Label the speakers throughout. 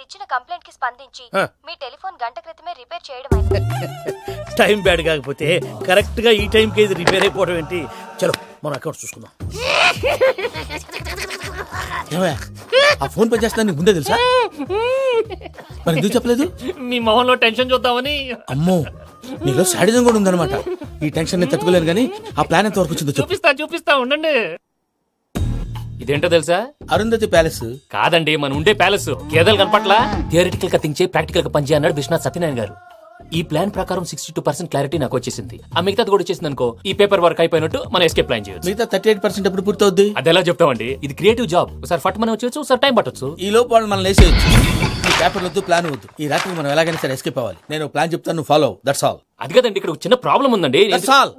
Speaker 1: ఇచ్చిన కంప్లైంట్ కి స్పందించి మీ టెలిఫోన్ గంట క్రితమే రిపేర్ చేయడం
Speaker 2: టైం బ్యాడ్ కాకపోతే కరెక్ట్ గా ఈ టైం కి ఇది రిపేర్ అయిపోవడం ఏంటి? చలో మన అకౌంట్ చూసుకుందాం. ఆ ఫోన్ పని చేస్తున్నా నీకు ముందే తెలుసా? మరి ఎందుకు చెప్పలేదు?
Speaker 3: మీ మొహంలో టెన్షన్ చూద్దామని.
Speaker 2: అమ్మో, నీలో సాడిజం కూడా ఉందన్నమాట. ఈ టెన్షన్ నేను తట్టుకోలేను కానీ ఆ ప్లాన్ ఎంత వరకు వచ్చిందో
Speaker 3: చూపిస్తా ఉండండి. ఇదేంటో తెలుసా?
Speaker 2: అరుంధతి ప్యాలెస్
Speaker 3: కాదండి, మన ఉండే ప్యాలెస్. గేదెలు కనపట్లా? థియరిటికల్ గా థింక్ చేయి, ప్రాక్టికల్ గా పనిచేయ అన్నాడు విశ్వనాథ్ సత్యనారాయణ గారు. ఈ ప్లాన్ ప్రకారం 62% క్లారిటీ నాకు వచ్చేసింది. ఆ మిగతాది కూడా వచ్చేసింది అనుకో, ఈ పేపర్ వర్క్ అయిపోయినట్టు మనం ఎస్కేప్ ప్లాన్ చేయొచ్చు.
Speaker 2: మిగతా 38% ఎప్పుడు పూర్తవుద్ది?
Speaker 3: అది ఎలా చెప్తామండి? ఇది క్రియేటివ్ జాబ్. ఒకసారి ఫట్ మనం వచ్చేయచ్చు, ఒకసారి టైం పట్టొచ్చు.
Speaker 2: ఈ లోపు వాళ్ళు మనం లేసేయచ్చు. ఈ పేపర్ వద్దు, ప్లాన్ వద్దు. ఈ రాత్రి మనం ఎలాగైనా సరే ఎస్కేప్ అవ్వాలి. నేను ప్లాన్ చెప్తాను, నువ్వు ఫాలో. That's all.
Speaker 3: అది కదండి, ఇక్కడ చిన్న ప్రాబ్లం ఉందండి.
Speaker 2: That's all.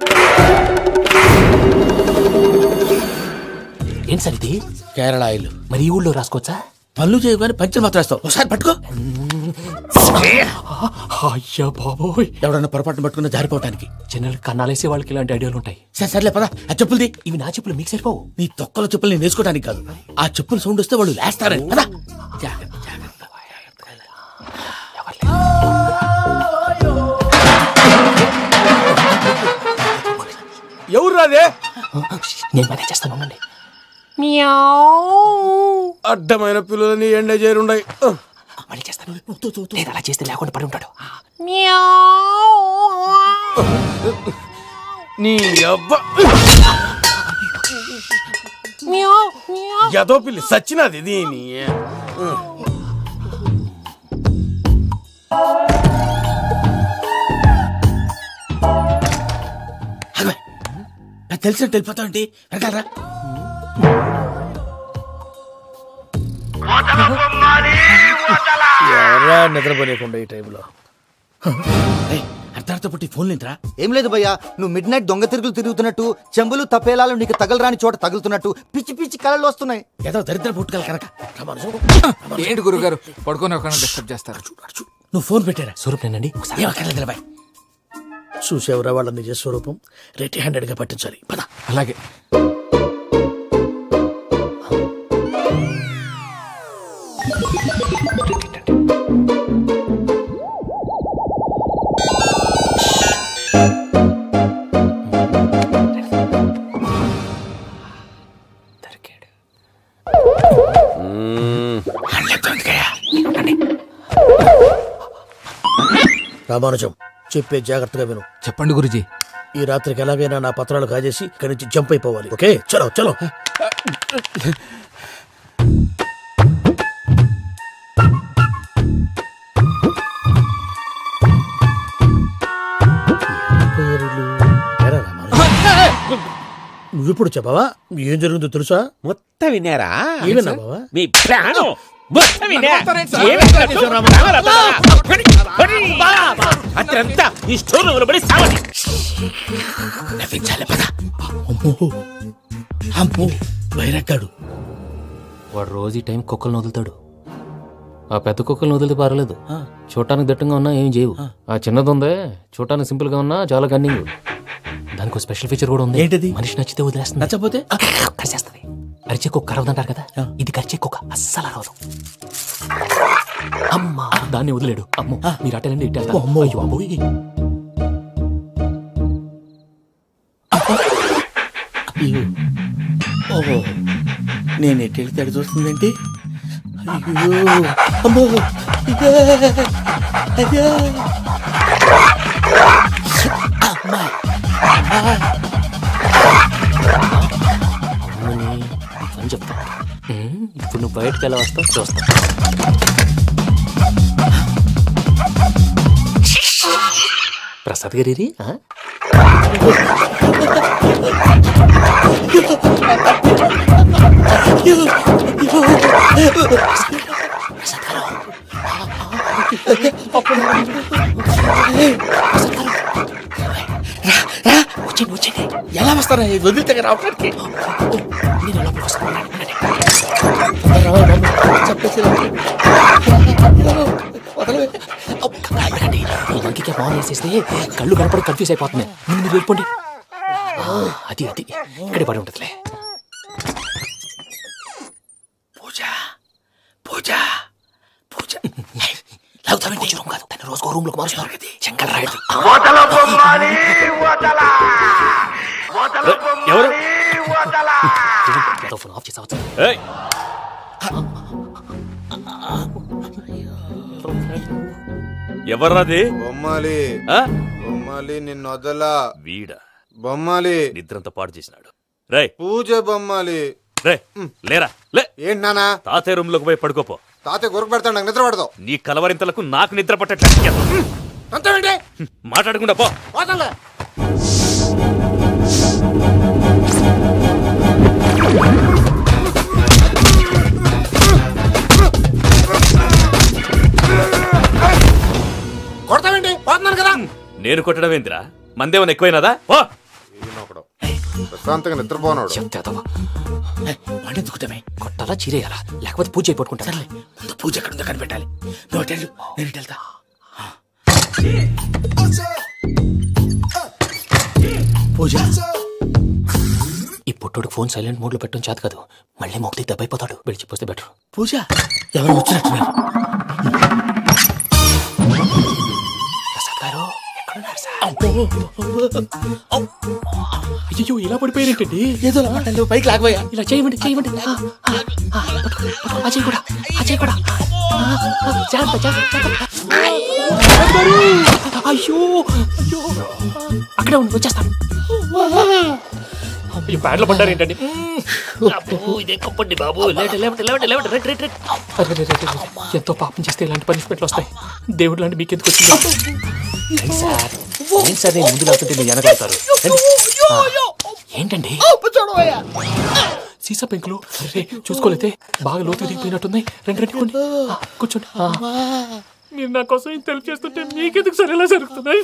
Speaker 3: ఏం సార్ ఇది?
Speaker 2: కేరళ ఆయిల్.
Speaker 3: మరి ఈ ఊళ్ళో రాసుకోవచ్చా?
Speaker 2: పనులు చేయగానే పంచర్ మాత్రం వేస్తావు. ఒకసారి పట్టుకో.
Speaker 3: అయ్యా బాబోయ్,
Speaker 2: ఎవడన్నా పొరపాటున పట్టుకున్న జారిపోవటానికి.
Speaker 3: జనరల్ కన్నాలేసే వాళ్ళకి ఇలాంటి ఐడియాలు ఉంటాయి.
Speaker 2: సర్లే పదా. ఆ చెప్పులది.
Speaker 3: ఇవి నా చెప్పులు, మీకు సరిపోవు.
Speaker 2: నీ తొక్కల చెప్పులు నేను వేసుకోవడానికి కాదు, ఆ చెప్పులు సౌండ్ వస్తే వాళ్ళు లేస్తారని. పదా.
Speaker 4: ఎవరు రాదే?
Speaker 3: నేను మేనేజ్ చేస్తాను, ఉండండి.
Speaker 4: అడ్డమైన పిల్లలని ఎండ చేరుండయి.
Speaker 3: మళ్ళీ చేస్తాను. నేను అలా చేస్తే లేకుండా పడి ఉంటాడు.
Speaker 4: నీ అబ్బా ఎదో పిల్లి సచ్చినది దీని.
Speaker 2: తెలిసినట్టు వెళ్ళిపోతావు ఏంటి? వెనకాలరా. ఎవరా నిద్రపోలేకుండా ఈ టైంలో? అర్ధార్థ పుట్టి ఫోన్ లేంట్రా?
Speaker 5: ఏం లేదు భయ్యా, నువ్వు మిడ్ నైట్ దొంగ తిరుగుతున్నట్టు, చెంబులు తపేలాలు నీకు తగలరాని చోట తగులుతున్నట్టు పిచ్చి పిచ్చి కళలు వస్తున్నాయి.
Speaker 2: ఏదో దరిద్ర పుట్టుకల కనుక.
Speaker 6: ఏంటి గురుగారు పడుకొని ఒక డిస్టర్బ్ చేస్తారు?
Speaker 2: నువ్వు ఫోన్ పెట్టారా?
Speaker 3: స్వరూప్ నేనండి.
Speaker 2: చూసేవరా వాళ్ళ నిజ స్వరూపం. రెట్టి హ్యాండెడ్ గా పట్టించాలి. పద.
Speaker 6: అలాగే.
Speaker 2: రామానుజం, చెప్పే జాగ్రత్తగా విను.
Speaker 6: చెప్పండి గురుజీ.
Speaker 2: ఈ రాత్రికి ఎలాగైనా నా పత్రాలు కాజేసి ఇక్కడి నుంచి జంప్ అయిపోవాలి. ఓకే, చలో చలో. నువ్విప్పుడు చెప్పవా ఏం జరుగుతుందో తెలుసా?
Speaker 4: మొత్తం విన్నారా?
Speaker 2: ఏమన్నా బావా?
Speaker 4: మీ ప్రాణం అత్రంతా ఈ స్టోర్ రూమ్ లో పడి సావండి.
Speaker 2: నవ్వించాలి. పద. అమ్మో అమ్మో, వైరక్కాడు.
Speaker 3: వాడు రోజు ఈ టైం కుక్కలను వదులుతాడు. ఆ పెద్ద కుక్కలను వదిలితే పర్లేదు, చూడటానికి దట్టంగా ఉన్నా ఏం చేయవు. ఆ చిన్నది ఉందే, చూడటానికి సింపుల్ గా ఉన్నా చాలా కన్నింగ్. దానికి స్పెషల్ ఫీచర్ కూడా ఉంది.
Speaker 2: ఏంటిది?
Speaker 3: మనిషి నచ్చితే వదిలేస్తుంది,
Speaker 2: నచ్చపోతే
Speaker 3: కరిచేస్తుంది. అరిచే కుక్క అరవదంటారు కదా, ఇది కరిచే కుక్క అస్సలు అరవదు. అమ్మా, దాన్ని వదిలేడు. అమ్మో, మీరు అటెండి ఇట్టే.
Speaker 2: ఓహో, నేను ఎట్టి తడి చూస్తుందేంటి? అయ్యో అమ్మో,
Speaker 3: అని చెప్తా. ఇప్పుడు నువ్వు బయటకు ఎలా వస్తావు చూస్తా. ప్రసాద్ గారి వచ్చేయండి.
Speaker 2: ఎలా వస్తారా? వదిలితే రావడానికి
Speaker 3: నేను లోపలికి వస్తాను. మంకికి ఫోన్ చేసేస్తే కళ్ళు కనపడి కన్ఫ్యూజ్ అయిపోతున్నాయి. ముందు మీరు వెళ్ళిపోండి. అది అది ఇక్కడే పడి ఉంటుందిలే.
Speaker 2: పూజ పూజ పూజ
Speaker 3: రూమ్ కాదు, తన రోజుకో రూమ్ లోకి మారుస్తున్నారు. శంకర్ రాయుడు ఆఫ్ చేసావచ్చు.
Speaker 7: ఎవర్రాది?
Speaker 8: బొమ్మాలి. బొమ్మాలి నిన్ను వదలా.
Speaker 7: వీడా
Speaker 8: బొమ్మాలి
Speaker 7: నిద్రంతా పాడు చేసినాడు. రే
Speaker 8: పూజ బొమ్మాలి.
Speaker 7: రే లేరా లే.
Speaker 8: ఏంటి నానా?
Speaker 7: తాతయ్య రూమ్ లోకి పోయి పడుకోపో.
Speaker 8: తాతయ్య గురకు పెడతాడు, నాకు నిద్ర పడతావు.
Speaker 7: నీ కలవరింతలకు నాకు నిద్ర పట్టట్లేదు. మాట్లాడకుండా పో.
Speaker 8: కొడతావేంటి? పోతున్నాను కదా.
Speaker 7: నేను కొట్టడం ఏంటిరా? మందేమన్నా ఎక్కువైనదా?
Speaker 8: ప్రశాంతంగా నిద్రపోనాడు.
Speaker 2: వాడెందుకుంటామే?
Speaker 3: కొట్టాలా చీరేయాలా లేకపోతే పూజ అయిపోట్టుకుంటా.
Speaker 2: ముందు పూజ ఎక్కడ ఉందో కనిపెట్టాలి. నువ్వు వెళ్ళు, నేను ఇటు వెళ్తా. పూజ
Speaker 3: ఈ పుట్టోడికి ఫోన్ సైలెంట్ మోడ్ లో పెట్టడం చేత కాదు, మళ్ళీ మొక్కి దెబ్బైపోతాడు. విడిచిపోతే బెటర్.
Speaker 2: పూజ ఎవరు వచ్చినట్టున్నారు?
Speaker 3: ప్రసాద్ గారు ఎక్కడున్నారు సార్?
Speaker 2: అయ్యో ఇలా పడిపోయారేంటండి? ఏదో మాటలు పైకి లాగబోయా.
Speaker 3: ఇలా చేయమండి చేయమండి. అజయ్ కూడా అజయ్ కూడా. అయ్యో అయ్యో అక్కడే ఉండి వచ్చేస్తాను. ఈ బ్యాడ్లో పడ్డారు ఏంటండి? ఇదే కప్పండి బాబు. ఎంతో పాపం చేస్తే ఇలాంటి పనిష్మెంట్లు వస్తాయి. దేవుడు లాంటి మీకెందుకు వచ్చింది సార్? నేను ముందు లేకుంటే మీరు వెనకాడతారు. ఏంటండి సీసా పెంకులు? చూసుకోలేతే బాగా లోతు దిగిపోయినట్టున్నాయి. రెండు కూర్చోండి. మీరు నా కోసం ఇంత హెల్ప్ చేస్తుంటే మీకెందుకు సరే ఎలా జరుగుతున్నాయి?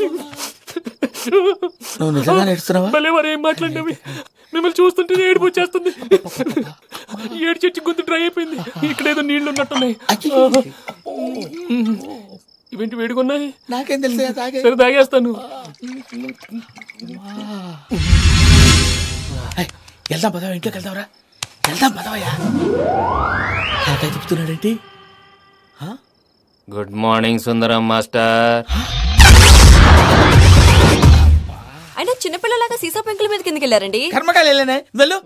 Speaker 3: భలే వారు ఏం మాట్లాడినవి. మిమ్మల్ని చూస్తుంటే ఏడుపు వచ్చేస్తుంది. ఏడు చెట్టు గొంతు డ్రై అయిపోయింది. ఇక్కడ ఏదో నీళ్లు ఉన్నట్టున్నాయి. ఇవేంటి వేడుకున్నాయి?
Speaker 2: నాకేం తెలుసు.
Speaker 3: సరే తాగేస్తాను.
Speaker 2: వెళ్దాం పదవా, ఇంట్లోకి వెళ్దాంరా. వెళ్దాం పదవయ్యా. నాకై చెప్తున్నాడేంటి?
Speaker 3: Good morning Sundaram master.
Speaker 1: అయినా చిన్నపిల్లలాగా సీసా పెంకుల మీద కిందకి వెళ్ళారండి.
Speaker 2: కర్మకాయలు వెళ్ళానే. వెళ్ళు.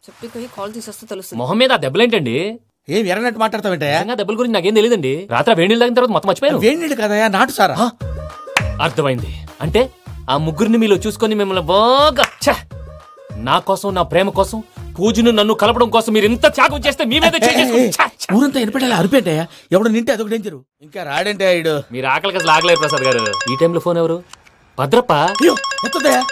Speaker 1: చెప్పి కాల్ తీసేస్తే తెలుస్తుంది.
Speaker 3: మొహం మీద ఆ దెబ్బలేంటండి?
Speaker 2: ఏం ఎర్రనట్టు మాట్లాడతావేంటయా?
Speaker 3: దెబ్బల గురించి నాకేం తెలియదండి. రాత్రి వేడి నీళ్ళు తాగిన తర్వాత మొత్తం మర్చిపోయాను.
Speaker 2: వేడి నీళ్ళు కదయా, నాటు సారా.
Speaker 3: అర్థమైంది. అంటే ఆ ముగ్గురిని మీలో చూసుకొని మిమ్మల్ని బాగా నా కోసం, నా ప్రేమ కోసం, పూజను నన్ను కలపడం కోసం మీరు ఇంత త్యాగం చేస్తే మీ మీద
Speaker 2: ఊరంతా ఎనపెట్టాలి. అరిపేంటయా? ఎవడు నింటే అదొక డేంజరు. ఇంకా రాడంటే ఇడు.
Speaker 3: మీరు ఆకలికి అసలు ఆగలేదు ప్రసాద్ గారు. ఈ టైంలో ఫోన్ ఎవరు? భద్రప్ప.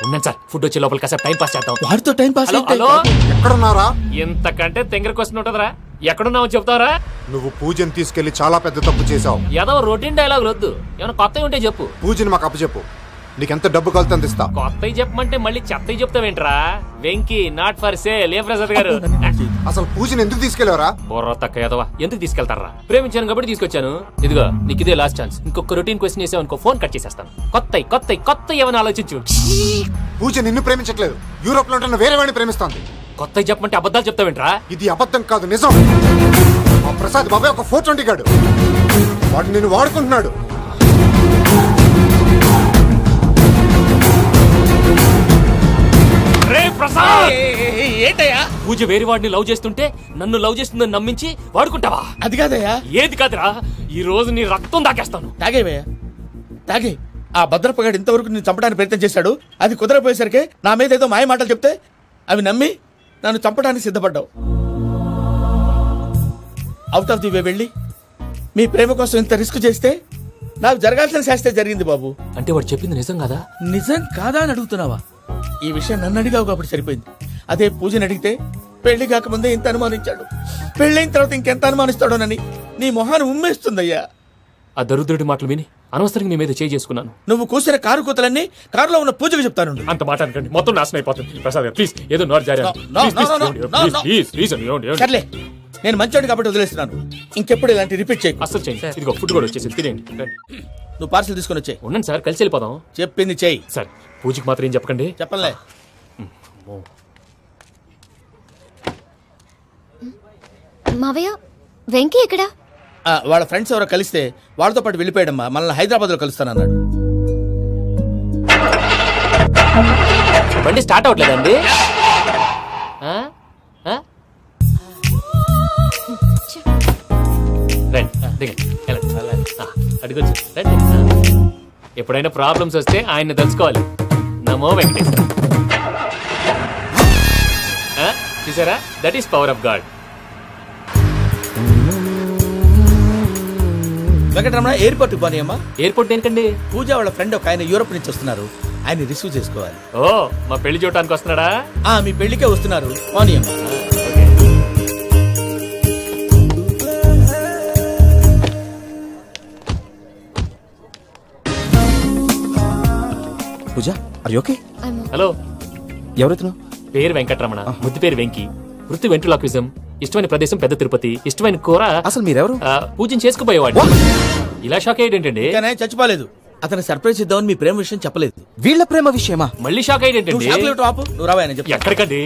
Speaker 3: ఉన్నాను సార్. ఫుడ్ వచ్చే లోపల కాసేపు టైం పాస్ చేద్దాం.
Speaker 2: వాడితో టైం పాస్.
Speaker 3: హలో,
Speaker 8: ఎక్కడున్నారా?
Speaker 3: ఇంతకంటే తెంగర క్వశ్చన్ ఉంటుందిరా. ఎక్కడున్నావు చెప్తావరా?
Speaker 8: నువ్వు పూజని తీసుకెళ్లి చాలా పెద్ద తప్పు చేసావు.
Speaker 3: ఏదో రొటీన్ డైలాగ్ వద్దు, ఏమైనా కొత్తవి ఉంటే చెప్పు.
Speaker 8: పూజని మాకు అప్పచెప్పు. నీకెంత డబ్బు కలితే అంత ఇస్తా.
Speaker 3: కొత్తవి చెప్పమంటే మళ్ళీ చెత్తవి చెప్తావేంట్రా? Venky not for sale. ఏ ప్రసాద్ గారు
Speaker 8: అసలు పూజని ఎందుకు తీసుకెళ్లేవరా?
Speaker 3: బొర్ర తక్క ఏదవా. ఎందుకు తీసుకెళ్తారా? ప్రేమించాను కాబట్టి తీసుకొచ్చాను. ఇదిగో నీకు ఇదే లాస్ట్ ఛాన్స్. ఇంకొక రొటీన్ క్వశ్చన్ చేసావనుకో ఫోన్ కట్ చేసేస్తాను. కొత్త ఏమైనా ఆలోచించు.
Speaker 8: పూజ నిన్ను ప్రేమించట్లేదు. యూరోప్ లో ఉంటున్న వేరే వాడిని ప్రేమిస్తాంది.
Speaker 3: కొత్తవి చెప్పమంటే అబద్ధాలు చెప్తావేంట్రా?
Speaker 8: ఇది అబద్ధం కాదు, నిజం. మా ప్రసాద్ బాబాయ్ ఒక 420 గాడు. వాడు నిన్ను వాడుకుంటున్నాడు.
Speaker 2: ఏంటయ్యా?
Speaker 3: పూజ వేరే వాడిని లవ్ చేస్తుంటే నన్ను లవ్ చేస్తుందని నమ్మించి వాడుకుంటావా?
Speaker 2: అది కాదయ్యా.
Speaker 3: ఏది కాదురా, ఈ రోజు నీ రక్తం దాకేస్తాను.
Speaker 2: తాగేవయ్యా, తాగే. ఆ భద్రపగాడు ఇంతవరకు నేను చంపడానికి ప్రయత్నం చేశాడు. అది కుదరపోయేసరికి నా మీద ఏదో మాయ మాటలు చెప్తే అవి నమ్మి నన్ను చంపడానికి సిద్ధపడ్డావు. అవుట్ ఆఫ్ ది వే వెళ్ళి మీ ప్రేమ కోసం ఇంత రిస్క్ చేస్తే నాకు జరగాల్సిన శాస్త్రే జరిగింది బాబు.
Speaker 3: అంటే వాడు చెప్పింది నిజం కాదా?
Speaker 2: నిజం కాదా అని అడుగుతున్నావా? ఈ విషయం నన్ను అడిగావు కాబట్టి సరిపోయింది. అదే పూజని అడిగితే పెళ్లి కాకముందే ఇంత అనుమానించాడు, పెళ్ళైన తర్వాత ఇంకెంత అనుమానిస్తాడోనని నీ మొహాన్ని ఉమ్మేస్తుందయ్యా.
Speaker 3: ఆ దరిద్రుడి మాటలు విని అనవసరంగా మీ మీద చేయి చేసుకున్నాను.
Speaker 2: నువ్వు కూసిన కారు కూతలన్నీ కారులో ఉన్న పూజకు చెప్తాను.
Speaker 3: అంత మాట అనకండి, మొత్తం నాశనం అయిపోతుంది. ప్రసాద్ ప్లీజ్ ఏదో నోరు జారీ.
Speaker 2: సర్లే, నేను మంచోడు కాబట్టి వదిలేస్తున్నాను. ఇంకెప్పుడు ఇలాంటి రిపీట్ చేయకు.
Speaker 3: అసలు చేయండి. ఇదిగో ఫుడ్ కూడా వచ్చేసి తినేయండి.
Speaker 2: నువ్వు పార్సల్ తీసుకొని వచ్చే.
Speaker 3: ఉండండి సార్, కలిసి వెళ్ళిపోదాం.
Speaker 2: చెప్పింది చెయ్యి.
Speaker 3: సార్ పూజకి మాత్రం ఏం చెప్పకండి.
Speaker 2: చెప్పలే.
Speaker 9: మావయ్య, వెంకీ ఎక్కడా?
Speaker 2: వాళ్ళ ఫ్రెండ్స్ ఎవరో కలిస్తే వాళ్ళతో పాటు వెళ్ళిపోయాడమ్మా. మనల్ని హైదరాబాద్లో కలుస్తానన్నాడు.
Speaker 3: బండి స్టార్ట్ అవ్వట్లేదండి. ఎప్పుడైనా ప్రాబ్లమ్స్ వస్తే ఆయన్ని తెలుసుకోవాలి. నమో వెంకటేశ్వర. చూసారా, that is power of God.
Speaker 2: Venkataramana airport పోనీ అమ్మా.
Speaker 3: ఎయిర్పోర్ట్ ఏంటండి?
Speaker 2: పూజ వాళ్ళ ఫ్రెండ్ ఒక ఆయన యూరోప్ నుంచి వస్తున్నారు, ఆయన రిసీవ్ చేసుకోవాలి.
Speaker 3: ఓ, మా పెళ్లి చూడటానికి వస్తున్నాడా?
Speaker 2: మీ పెళ్లికే వస్తున్నారు. పోనీ అమ్మా.
Speaker 9: పూజ, ఆర్ యు ఓకే?
Speaker 3: హలో,
Speaker 9: ఎవరైతున్నా?
Speaker 3: పేరు వెంకటరమణ, ముద్దు పేరు వెంకి, వృత్తి వెంట్రులాక్విజం, ఇష్టమైన ప్రదేశం పెద్ద తిరుపతి, ఇష్టమైన కూర.
Speaker 9: అసలు మీరెవరు?
Speaker 3: పూజను చేసుకుపోయేవాడు. ఇలా షాక్ అయ్యేటండి?
Speaker 2: చచ్చిపోలేదు. అతను సర్ప్రైజ్ ఇద్దామని మీ ప్రేమ విషయం చెప్పలేదు.
Speaker 9: వీళ్ళ ప్రేమ విషయమా?
Speaker 3: మళ్ళీ షాక్ అయ్యేటండి? ఎక్కడికండి?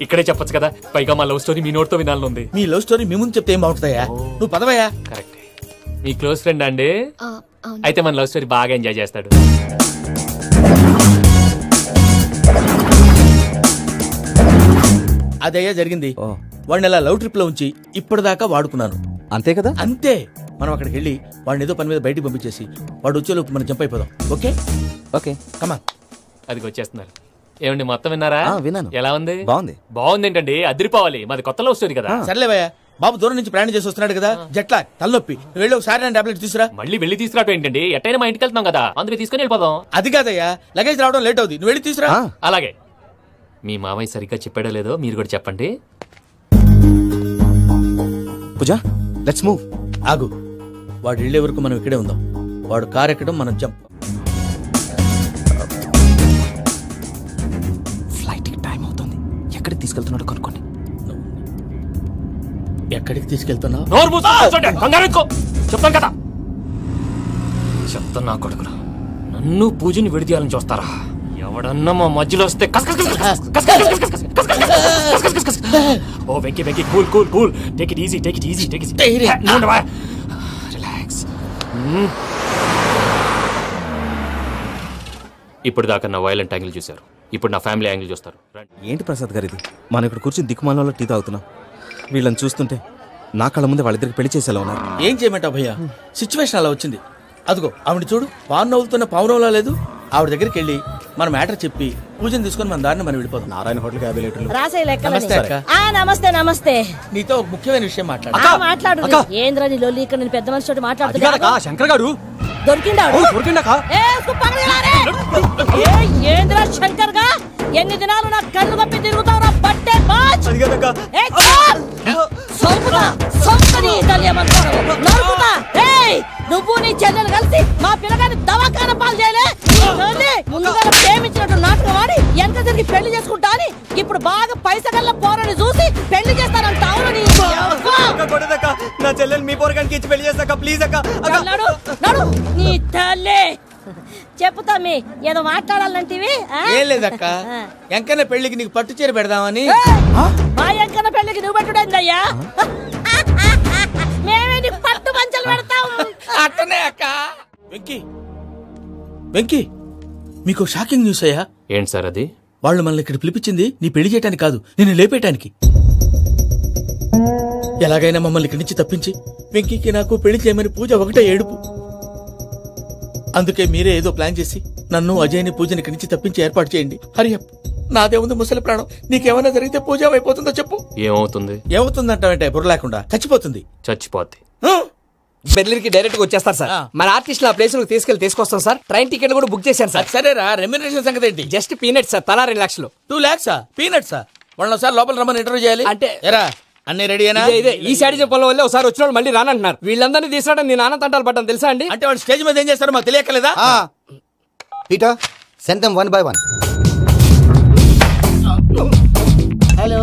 Speaker 3: ఇక్కడే చెప్పొచ్చు కదా. పైగా మా లవ్ స్టోరీ మీ నోట్తో వినాలనుంది.
Speaker 2: మీ లవ్ స్టోరీ మీ ముందు చెప్తే ఏం బాగుంటుందయ్యా? నువ్వు పదవయ్యా.
Speaker 3: కరెక్ట్. మీ క్లోజ్ ఫ్రెండ్ అండి? అయితే మన లవ్ స్టోరీ బాగా ఎంజాయ్ చేస్తాడు.
Speaker 2: అదయ్యా జరిగింది. వాడిని అలా లవ్ ట్రిప్ లో ఉంచి ఇప్పటిదాకా వాడుకున్నాను.
Speaker 9: అంతే కదా?
Speaker 2: అంతే. మనం అక్కడికి వెళ్ళి వాడిని ఏదో పని మీద బయటికి పంపించేసి వాడు వచ్చేలోపు మనం జంప్ అయిపోదాం. ఓకే
Speaker 9: ఓకే,
Speaker 2: కమాన్.
Speaker 3: అది వచ్చేస్తున్నారు. ఏమండి, మొత్తం విన్నారా?
Speaker 9: విన్నాను.
Speaker 3: ఎలా ఉంది?
Speaker 9: బాగుంది.
Speaker 3: బాగుంది ఏంటండి? అదిరిపోవాలి. మాది కొత్త లవ్ స్టోరీ కదా.
Speaker 2: సర్లేవయ్యా, బాబు దూరం నుంచి ప్రయాణం చేసి వస్తున్నాడు కదా, జట్లా తలనొప్పి. వెళ్ళి ఒకసారి నేను టాబ్లెట్ తీసుకురా.
Speaker 3: మళ్ళీ వెళ్ళి తీసుకురావటం ఏంటండి? ఎట్టైనా మా ఇంటికి వెళ్తున్నాం కదా, అందుకే తీసుకుని వెళ్ళిపోదాం.
Speaker 2: అది కాదయ్యా, లగేజ్ రావడం లేట్ అవుతుంది. నువ్వు వెళ్ళి తీసుకురా.
Speaker 3: అలాగే. మీ మామయ్య సరిగ్గా చెప్పాడో లేదో మీరు కూడా చెప్పండి.
Speaker 9: పూజ, లెట్స్ మూవ్.
Speaker 2: ఆగు, వాడు వెళ్ళే వరకు మనం ఇక్కడే ఉందాం. వాడు కార్ ఎక్కడం, మనం జంప్.
Speaker 9: ఫ్లైట్ కి టైం అవుతుంది. ఎక్కడికి తీసుకెళ్తున్నాడో కనుక్కోండి.
Speaker 2: ఎక్కడికి తీసుకెళ్తున్నావు?
Speaker 3: చెప్తాను కదా. చెప్తాను నా కొడుకురా, నన్ను పూజని విడిదీయాలని చూస్తారా? ఎవడన్నా మా మధ్యలో వస్తే ఓ Venky Venky, cool cool cool, take it easy, take it easy, take it relax. ఇప్పుడు దాకా నా వైలెంట్ యాంగిల్ చూశారు, ఇప్పుడు నా ఫ్యామిలీ యాంగిల్ చూస్తారు.
Speaker 9: ఏంటి ప్రసాద్ గారు ఇది? మనం ఇక్కడ కూర్చొని దిక్కుమాలలో టీ తాగుతున్నాం. వీళ్ళని చూస్తుంటే నా కళ్ళ ముందే వాళ్ళిద్దరికి పెళ్లి చేసేలా ఉన్నారు.
Speaker 2: ఏం చేయమంటావు భయ్యా, సిచ్యువేషన్ అలా వచ్చింది. అదిగో ఆవిడ చూడు, పాను నవ్వుతున్న పావునవ్వులా లేదు. ఆవిడ దగ్గరికి వెళ్ళి మన మ్యాటర్ చెప్పి పూజను తీసుకొని మన దారిని మనం వెళ్ళిపోతాం.
Speaker 10: నారాయణ హోటల్ 50 లీటర్లు.
Speaker 2: నమస్తే అక్క.
Speaker 11: నమస్తే నమస్తే.
Speaker 2: నీతో ఒక ముఖ్యమైన విషయం మాట్లాడు.
Speaker 11: ఏంద్రా నీ లొల్లి? ఇక్కడ నేను పెద్ద మనిషి మాట్లాడుతున్నా.
Speaker 10: శంకర్ గారు
Speaker 11: దొరికిందాడు. ఏంద్రా శంకర్ గా? ఎన్ని దినాలు నా కళ్ళు కప్పి తిరుగుతావు నా పట్టే బాచ్. నువ్వు నీ చెల్లెలు కలిసి మా పిల్లగాని దవాఖాన పాలు చేయలే. ముందుగా ప్రేమించినట్టు నాటకం ఆడి ఎంత తిరిగి పెళ్లి చేసుకుంటా అని ఇప్పుడు బాగా పైసగల్ల పోరని చూసి పెళ్లి చేస్తానంట. అవును
Speaker 10: నా చెల్లెలు మీ పోరగానికి ఇచ్చి పెళ్లి చేస్తాక ప్లీజ్ అక్క.
Speaker 11: నడు నీ తల్లి. చెప్పుతామి ఏదో మాట్లాడాలంటివి.
Speaker 2: ఏం లేదక్క, ఎంకన్న పెళ్లికి నీకు పట్టు చీర పెడదామని.
Speaker 11: మా ఎంకన్న పెళ్లికి నువ్వు పెట్టుడైందయ్యా? మేమే నీకు పట్టు మంచలు పెడతాం.
Speaker 2: అట్టనే అక్క. వెంకీ వెంకీ, మీకు షాకింగ్ న్యూస్ అయ్యా.
Speaker 3: ఏంటి సార్ అది?
Speaker 2: వాళ్ళు మనల్ని ఇక్కడ పిలిపించింది నీ పెళ్లి చేయడానికి కాదు, నిన్ను లేపేయటానికి. ఎలాగైనా మమ్మల్ని ఇక్కడి నుంచి తప్పించి వెంకీకి నాకు పెళ్లి చేయమని పూజ ఒకటే ఏడుపు. అందుకే మీరే ఏదో ప్లాన్ చేసి నన్ను అజయ్ని పూజని ఇక్కడి నుంచి తప్పించి ఏర్పాటు చేయండి. హరియప్, నాదే ఉంది ముసలి ప్రాణం. నీకేమైనా జరిగితే పూజ అయిపోతుందో చెప్పు.
Speaker 3: ఏమవుతుంది?
Speaker 2: ఏమవుతుందంటే బుర్ర లేకుండా చచ్చిపోతుంది.
Speaker 3: చచ్చిపోద్ది.
Speaker 10: బెర్లిన్కి డైరెక్ట్ గా వచ్చేస్తారు సార్. మన ఆర్టిస్ట్ ఆ ప్లేస్ తీసుకొస్తాం సార్. ట్రైన్ టికెట్ కూడా బుక్ చేశాను సార్.
Speaker 2: సరేరా, రెమ్యూనరేషన్ సంగతి ఏంటి?
Speaker 10: జస్ట్ పీనట్స్ సార్, తలా 2 లక్షలు.
Speaker 2: 2 lakhs పీనట్సా? వాళ్ళని సార్ లోపల రమ్మని ఇంటర్వ్యూ చేయాలి
Speaker 10: అంటే.
Speaker 2: ఎరా అన్ని రెడీనా?
Speaker 10: ఇదే ఈ సైడ్ చెప్పడం వల్ల ఒకసారి వచ్చిన మళ్ళీ రానంటున్నారు. వీళ్ళందరినీ తీసుకురావడం నేను నాన్న తంటాలు పడ్డాను తెలుసా అండి.
Speaker 2: అంటే వాళ్ళు స్టేజ్ మీద ఏం చేస్తారో మాకు తెలియకలేదా?
Speaker 5: Peter, send them 1 by 1.
Speaker 11: Hello,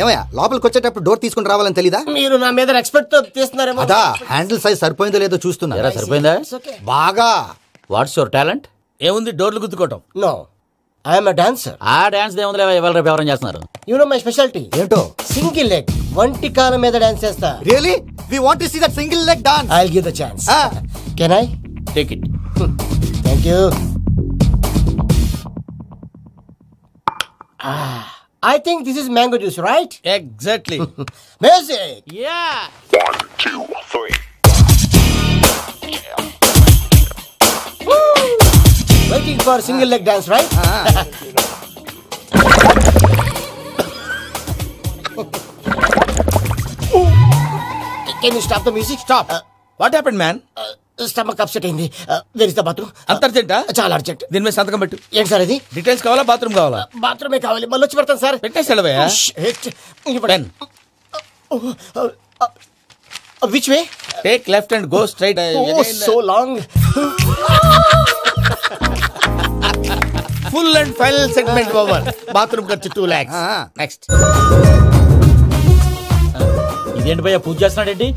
Speaker 5: ఏమయ్యా, లోపలికి వచ్చేటప్పుడు డోర్ తీసుకుని రావాలని తెలీదా?
Speaker 11: మీరు నా మీద ఎక్స్పెక్ట్ తో తీస్తున్నారేమో.
Speaker 5: అదా, హ్యాండిల్ సైజ్ సరిపోయిందో లేదో చూస్తున్నా.
Speaker 2: సరిపోయిందా?
Speaker 5: బాగా.
Speaker 2: What's your talent? ఏముంది, డోర్లు గుద్దుకోవటం.
Speaker 11: No,
Speaker 12: I'm dancer.
Speaker 13: ఆ డాన్స్ దేవుందిలే, ఇవాళ రేపు ఎవరైనా చేస్తున్నారు.
Speaker 12: యు నో మై స్పెషాలిటీ
Speaker 5: ఏంటో?
Speaker 12: సింగిల్ లెగ్, వంటి కాలం మీద డాన్స్ చేస్తా.
Speaker 5: Really we want to see that single leg dance.
Speaker 12: I will give the chance. Can I
Speaker 2: take it?
Speaker 12: Thank you. I think this is mango juice, right?
Speaker 2: Exactly.
Speaker 12: Music.
Speaker 2: Yeah.
Speaker 14: 1, 2, 3.
Speaker 12: Waiting for single leg dance, right? Can you stop the music?
Speaker 2: Stop. What happened, man?
Speaker 12: Stomach upset అయింది. Where is the bathroom?
Speaker 2: అంత అర్జెంటా?
Speaker 12: చాలా urgent.
Speaker 2: దీని మీద సంతకం పెట్టు.
Speaker 12: ఏంటి sir ఇది?
Speaker 2: Details కావాలా, బాత్రూమ్ కావాలా?
Speaker 12: బాత్రూమే కావాలి. మళ్ళీ వచ్చి పెడతాను సార్.
Speaker 2: పెట్టేసాడవయ్యా. Pen.
Speaker 12: Which way?
Speaker 2: Take left and go straight.
Speaker 12: Oh, so long.
Speaker 2: Full and final segment over. Bathroom ఖర్చు 2 lakhs. Next.
Speaker 13: ఇదేంటి భయ్యా, పూజ చేస్తున్నాడేంటి?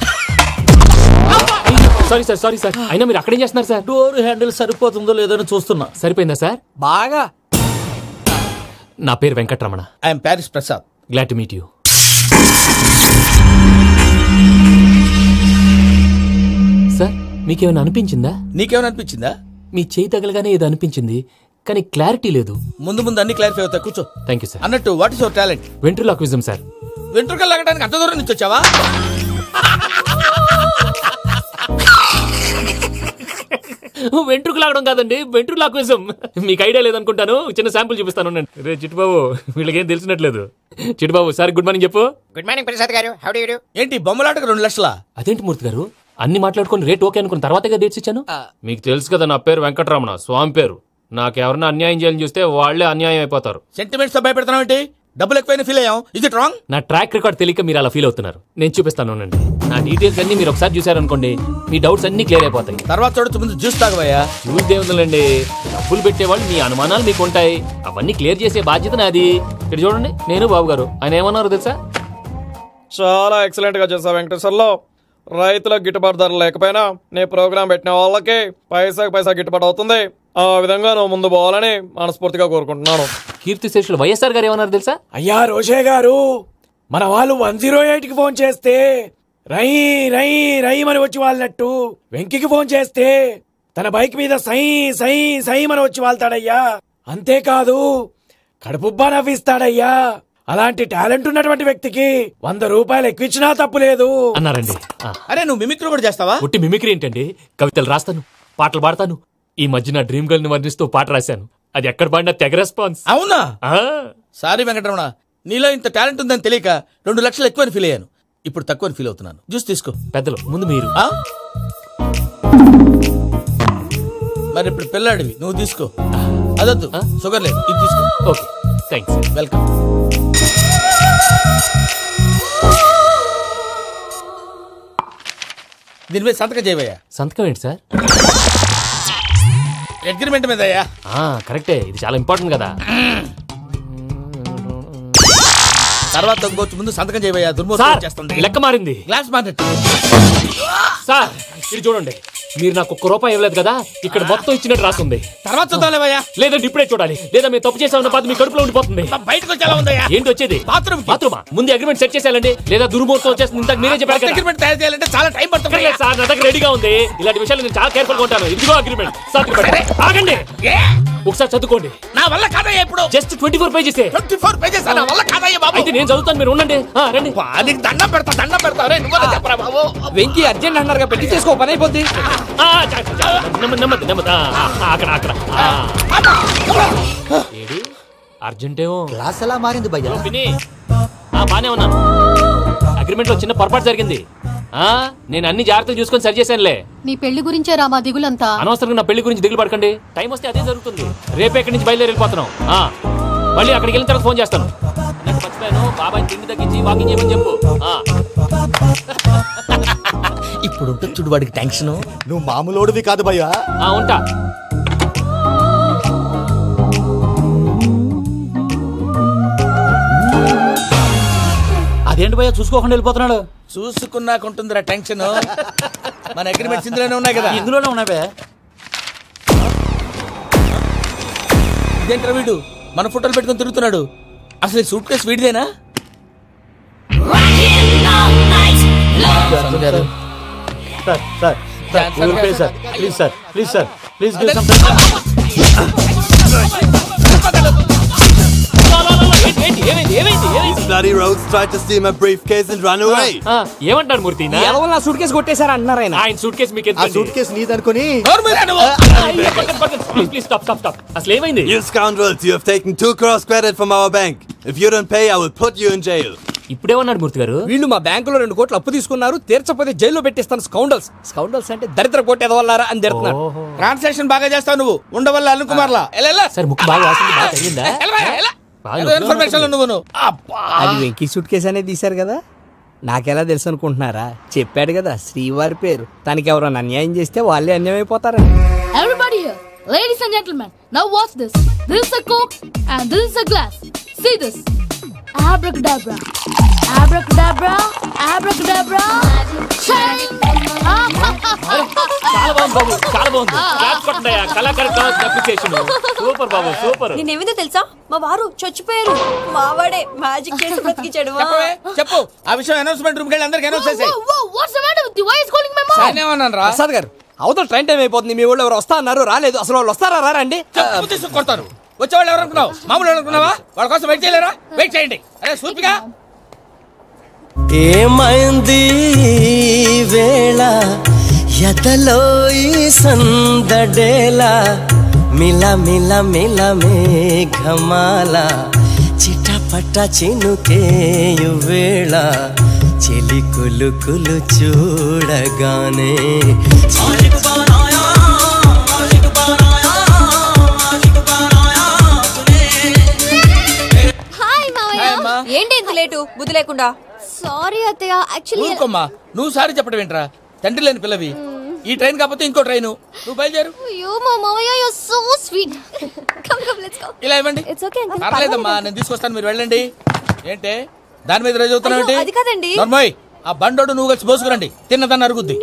Speaker 3: సారీ సార్ అయినా మీరు అక్కడేం చేస్తున్నారు సార్?
Speaker 13: డోర్ హ్యాండిల్ సరిపోతుందో లేదో అని చూస్తున్నా.
Speaker 3: సరిపోయిందా సార్?
Speaker 13: బాగా.
Speaker 3: నా పేరు Venkataramana.
Speaker 2: I'm Paris Prasad.
Speaker 3: Glad to meet you. Sir మీకేమైనా అనిపించిందా?
Speaker 2: నీకేమైనా అనిపించిందా?
Speaker 3: మీ చేయి తగలగానే ఏదో అనిపించింది, కానీ క్లారిటీ లేదు.
Speaker 2: ముందు అన్ని క్లారిఫై అవుతాయి, కూర్చో.
Speaker 3: Thank you sir.
Speaker 2: అన్నట్టు what is your talent?
Speaker 3: Ventriloquism sir.
Speaker 2: వెంట్రుకలు లాగడానికి అంత దూరం నుంచి వచ్చావా?
Speaker 3: వెంట్రుకు లాగడం కాదండి, వెంట్రులాక్విజం. మీకు ఐడియా లేదనుకుంటాను, చిన్న శాంపుల్ చూపిస్తాను. రే చిట్టుబాబు, వీళ్ళకేం తెలిసినట్లేదు. చిట్టుబాబు సార్ గుడ్ మార్నింగ్ చెప్పు.
Speaker 12: Good morning Prasad garu. How do you do?
Speaker 2: ఏంటి బొమ్మలాటకు 2 లక్షలా?
Speaker 3: అదేంటి మూర్తి గారు, అన్ని మాట్లాడుకుని రేట్ ఓకే అనుకున్న తర్వాతగా డేట్స్ ఇచ్చాను. మీకు తెలుసు కదా నా పేరు వెంకటరమణ, స్వామి పేరు. నాకెవరన్నా అన్యాయం చేయాలని చూస్తే వాళ్లే అన్యాయం అయిపోతారు.
Speaker 2: సెంటిమెంట్స్ తో భయపెడతావు ఏంటి? డబ్బులు ఎక్కువైనా ఫీల్ అయ్యాం. Is it wrong?
Speaker 3: నా ట్రాక్ రికార్డ్ తెలియక మీరు అలా ఫీల్ అవుతున్నారు. నేను చూపిస్తాను అండి. నా డీటెయిల్స్ అన్ని మీరు ఒకసారి చూసారనుకోండి, మీ డౌట్స్ అన్ని క్లియర్ అయిపోతాయి.
Speaker 2: తర్వాత చూడొచ్చు, ముందు జ్యూస్ తాగవయ్యా.
Speaker 3: జ్యూస్ దేవుందండి, డబ్బులు పెట్టేవాళ్ళు మీ అనుమానాలు మీకు ఉంటాయి, అవన్నీ క్లియర్ చేసే బాధ్యత నాది. ఇక్కడ చూడండి, నేను బాబు గారు. ఆయన ఏమన్నారు తెలుసా?
Speaker 15: చాలా ఎక్సలెంట్ గా చేసావు వెంకటేశ్వర్లో. రైతులకు గిట్టుబాటు ధర లేకపోయినా నీ ప్రోగ్రాం పెట్టిన వాళ్ళకి పైసాకి పైసా గిట్టుబాటు అవుతుంది. ఆ విధంగా నువ్వు ముందు పోవాలని మనస్ఫూర్తిగా కోరుకుంటున్నాను.
Speaker 3: కీర్తి శేషులు వైఎస్ఆర్ గారు ఏమన్నారు తెలుసా?
Speaker 15: అయ్యా రోషే గారు, మన వాళ్ళు 108కి ఫోన్ చేస్తే రై రై రై అని వచ్చి వాళ్ళనట్టు, వెంకికి ఫోన్ చేస్తే తన బైక్ మీద సై సై సై అని వచ్చి వాళ్తాడయ్యా. అంతేకాదు కడుపుబ్బా నవ్విస్తాడయ్యా. అలాంటి టాలెంట్ ఉన్నటువంటి వ్యక్తికి 100 రూపాయలు ఎక్కువ ఇచ్చినా తప్పు లేదు
Speaker 3: అన్నారండి.
Speaker 2: అరే నువ్వు మిమిక్రీ కూడా చేస్తావా?
Speaker 3: ఉట్టి మిమిక్రీ ఏంటండి, కవితలు రాస్తాను, పాటలు పాడతాను. ఈ మధ్య నా డ్రీమ్ గర్ల్ ని వర్ణిస్తూ పాట రాశాను, అది ఎక్కడ పాడినా తెగ రెస్పాన్స్.
Speaker 2: అవునా? సారీ వెంకటరమణ, నీలో ఇంత టాలెంట్ ఉందని తెలియక 2 లక్షలు ఎక్కువని ఫీల్ అయ్యాను. ఇప్పుడు తక్కువని ఫీల్ అవుతున్నాను. జ్యూస్ తీసుకో.
Speaker 3: పెద్దలు ముందు మీరు.
Speaker 2: మరి ఇప్పుడు పిల్లాడివి, నువ్వు తీసుకో. అదొద్దు, షుగర్ లేదు, ఇది తీసుకో.
Speaker 3: Okay thanks.
Speaker 2: వెల్కమ్. దీని మీద సంతకం చేయవయ్యా.
Speaker 3: సంతకం ఏంటి సార్?
Speaker 2: అగ్రిమెంట్ మీద అయ్యా.
Speaker 3: కరెక్టే, ఇది చాలా ఇంపార్టెంట్ కదా.
Speaker 2: తర్వాత ఇంకొచ్చు, ముందు సంతకం చేయవయ్యా. దుర్మోహం చేస్తుంది.
Speaker 3: లెక్క మారింది.
Speaker 2: Glass market.
Speaker 3: సార్ ఇది చూడండి, మీరు నాకు 1 రూపాయి ఇవ్వలేదు కదా, ఇక్కడ మొత్తం ఇచ్చినట్టు రాస్తుంది.
Speaker 2: తర్వాత చూద్దాంలేవయ్యా.
Speaker 3: లేదంటే ఇప్పుడే చూడాలి, లేదా మీరు తప్పు చేసామన్న బాధ మీ కడుపులో ఉండిపోతుంది.
Speaker 2: బయటకు వచ్చేలా ఉందయ్యా.
Speaker 3: ఏంటి వచ్చేది?
Speaker 2: బాత్రూమా?
Speaker 3: ముందు అగ్రిమెంట్ సెట్ చేసేయాలండి, లేదా దుర్మూర్తం వచ్చేస్తుంది. ఇంతకు మీరే చెప్పారు కదా
Speaker 2: అగ్రిమెంట్ తయారు చేయాలంటే చాలా టైం పడుతుంది
Speaker 3: సార్. నా దగ్గర రెడీగా ఉంది. ఇలాంటి విషయాలు నేను చాలా కేర్ఫుల్ గా ఉంటాను. ఇదిగో అగ్రిమెంట్. ఆగండి, ఒకసారి చదువుకోండి.
Speaker 2: నా వల్ల కాదయ్యా. ఇప్పుడు
Speaker 3: జస్ట్ 24 పేజెస్.
Speaker 2: 24 పేజెస్ నా వల్ల కాదయ్యా బాబు.
Speaker 3: అయితే నేను చదువుతాను, మీరు ఉండండి. రండి.
Speaker 2: నీకు దండం పెడతా. రే నువ్వు చెప్పరా బాబు.
Speaker 10: వెంకీ అర్జెంట్ అన్నారుగా, పెట్టి చేసుకో, పని అయిపోద్ది.
Speaker 3: అక్కడ ఏడు అర్జెంటేమో.
Speaker 5: క్లాస్ ఎలా మారింది భయ్యా?
Speaker 3: బానే ఉన్నాను. అగ్రిమెంట్ లో చిన్న పొరపాటు జరిగింది. నేను అన్ని జాగ్రత్తలు చూసుకొని సరి చేశానులే.
Speaker 16: నీ పెళ్లి గురించే రా మా దిగులంతా.
Speaker 3: అనవసరంగా నా పెళ్లి గురించి దిగులు పడకండి. టైం వస్తే అదే జరుగుతుంది. రేపే ఇక్కడి నుంచి బయలుదేరి వెళ్ళిపోతున్నాం. మళ్ళీ అక్కడికి వెళ్ళిన తర్వాత ఫోన్ చేస్తాను. నాకు మర్చిపోయాను, బాబాయ్ తిండి తగ్గించి వాకింగ్ చేయమని చెప్పు.
Speaker 2: ఇప్పుడు ఉంటుంది చూడు వాడికి టెన్షన్.
Speaker 5: నువ్వు మామూలోడివి కాదు భయ్యా.
Speaker 3: ఉంటా.
Speaker 13: అదేంటి భయ్యా చూసుకోకుండా వెళ్ళిపోతున్నాడు?
Speaker 2: చూసుకున్నాకుంటుందిరా టెన్షన్. మన అగ్రిమెంట్స్ ఇందులోనే ఉన్నాయి కదా.
Speaker 13: ఇందులోనే ఉన్నాయి.
Speaker 2: ఇదేంట్రా వీడు మన ఫోటోలు పెట్టుకొని తిరుగుతున్నాడు. అసలు ఈ సూట్ కేసు వీడిదేనా?
Speaker 3: ఏమంటారు మూర్తి?
Speaker 10: నా సూట్ కేసు కొట్టేశారు అంటున్నారు ఆయన.
Speaker 3: ఆయన సూట్ కేసు మీకు
Speaker 5: సూట్ కేసు నీదనుకుని
Speaker 3: అసలు ఏమైంది?
Speaker 17: You scoundrels, you have taken 2 crores credit from our bank. If you don't pay, I will put you in jail.
Speaker 3: ఇప్పుడేమన్నాడు మూర్తి గారు?
Speaker 10: వీళ్ళు మా బ్యాంకులో 2 కోట్లు అప్పు తీసుకున్నారు, తీర్చపోతే జైల్లో పెట్టిస్తాను. స్కౌండల్స్ స్కౌండల్స్ అంటే దరిద్ర కోట ఎదవల్లారా అని తిడుతున్నారు.
Speaker 2: ట్రాన్సాక్షన్ బాగా చేస్తావు నువ్వు, ఉండవల్ల అల్లు కుమార్లా.
Speaker 3: సరే ముక్కు బాగా వాసింది, బాగా తగ్గిందా?
Speaker 2: ఇన్ఫర్మేషన్ నువ్వు
Speaker 10: అది వెంకీ సూట్ కేసు అనేది తీశారు కదా, నాకెలా తెలుసు అనుకుంటున్నారా? చెప్పాడు కదా శ్రీవారి పేరు. తనకి ఎవరైనా అన్యాయం చేస్తే వాళ్ళే అన్యాయం అయిపోతారని.
Speaker 18: Everybody here, ladies and gentlemen, now watch this. This is a Coke and this is a glass. See this. Abracadabra, abracadabra, abracadabra. Shine.
Speaker 3: చాలా బాగుంది బాబు, చాలా బాగుంది. క్లాస్ కొట్టండి, కళాకారు అప్రిసియేషన్. సూపర్ బాబు, సూపర్.
Speaker 19: నేనేమిందో తెలుసా, మా వారు చచ్చిపోయారు. మావాడే మ్యాజిక్ చేసి బ్రతికించాడు.
Speaker 2: చెప్పు ఆ విషయం. అనౌన్స్మెంట్ రూమ్ కి వెళ్ళి అందరికి అనౌన్స్ చేసేయ్.
Speaker 18: What's the matter with you? Why is calling my mom?
Speaker 2: నేనేమన్నాను రా?
Speaker 10: ప్రసాద్ గారు, అవతల ట్రైన్ టైం అయిపోతుంది. మీ వాళ్ళు ఎవరు వస్తా అన్నారు, రాలేదు. అసలు వాళ్ళు వస్తారా రారండి?
Speaker 2: కొడతారు. వచ్చేవాళ్ళు ఎవరు అనుకున్నావు? మామూలు అనుకున్నావా? వాళ్ళ కోసం వెయిట్ చేయలేరా? వెయిట్ చేయండి. అరే సూపిగా
Speaker 20: ఏమైంది వేళ ఎదలో ఈ సందడేల మిల మిల మిల మేఘమాల చిటపట చినుకేయు వేళ చెలి కులు కులు చూడగానే
Speaker 19: ఏంటి ఇంత లేటు? బుద్ధి లేకుండా.
Speaker 18: సారీ అత్తయ్య, యాక్చువల్లీ
Speaker 2: ఊరుకోమ్మా. నువ్వు సారీ చెప్పడం ఏంట్రా? తండ్రి లేని పిల్లవి. ఈ ట్రైన్ కాకపోతే ఇంకో ట్రైన్. నువ్వు బయలుదేరు.
Speaker 18: అయ్యో మా మామయ్య, you are so sweet. Come come let's go.
Speaker 2: ఇలా ఇవ్వండి.
Speaker 18: It's okay uncle.
Speaker 2: పర్లేదమ్మా, నేను తీసుకొస్తాను, మీరు వెళ్ళండి. ఏంటే దాని మీద రోజు అవుతున్నావు ఏంటి?
Speaker 19: అది కాదండి.
Speaker 2: నర్మోయ్, ఆ బండోడు నువ్వు కలిసి పోసుకురండి. తిన్నదాన్ని అరుగుద్ది.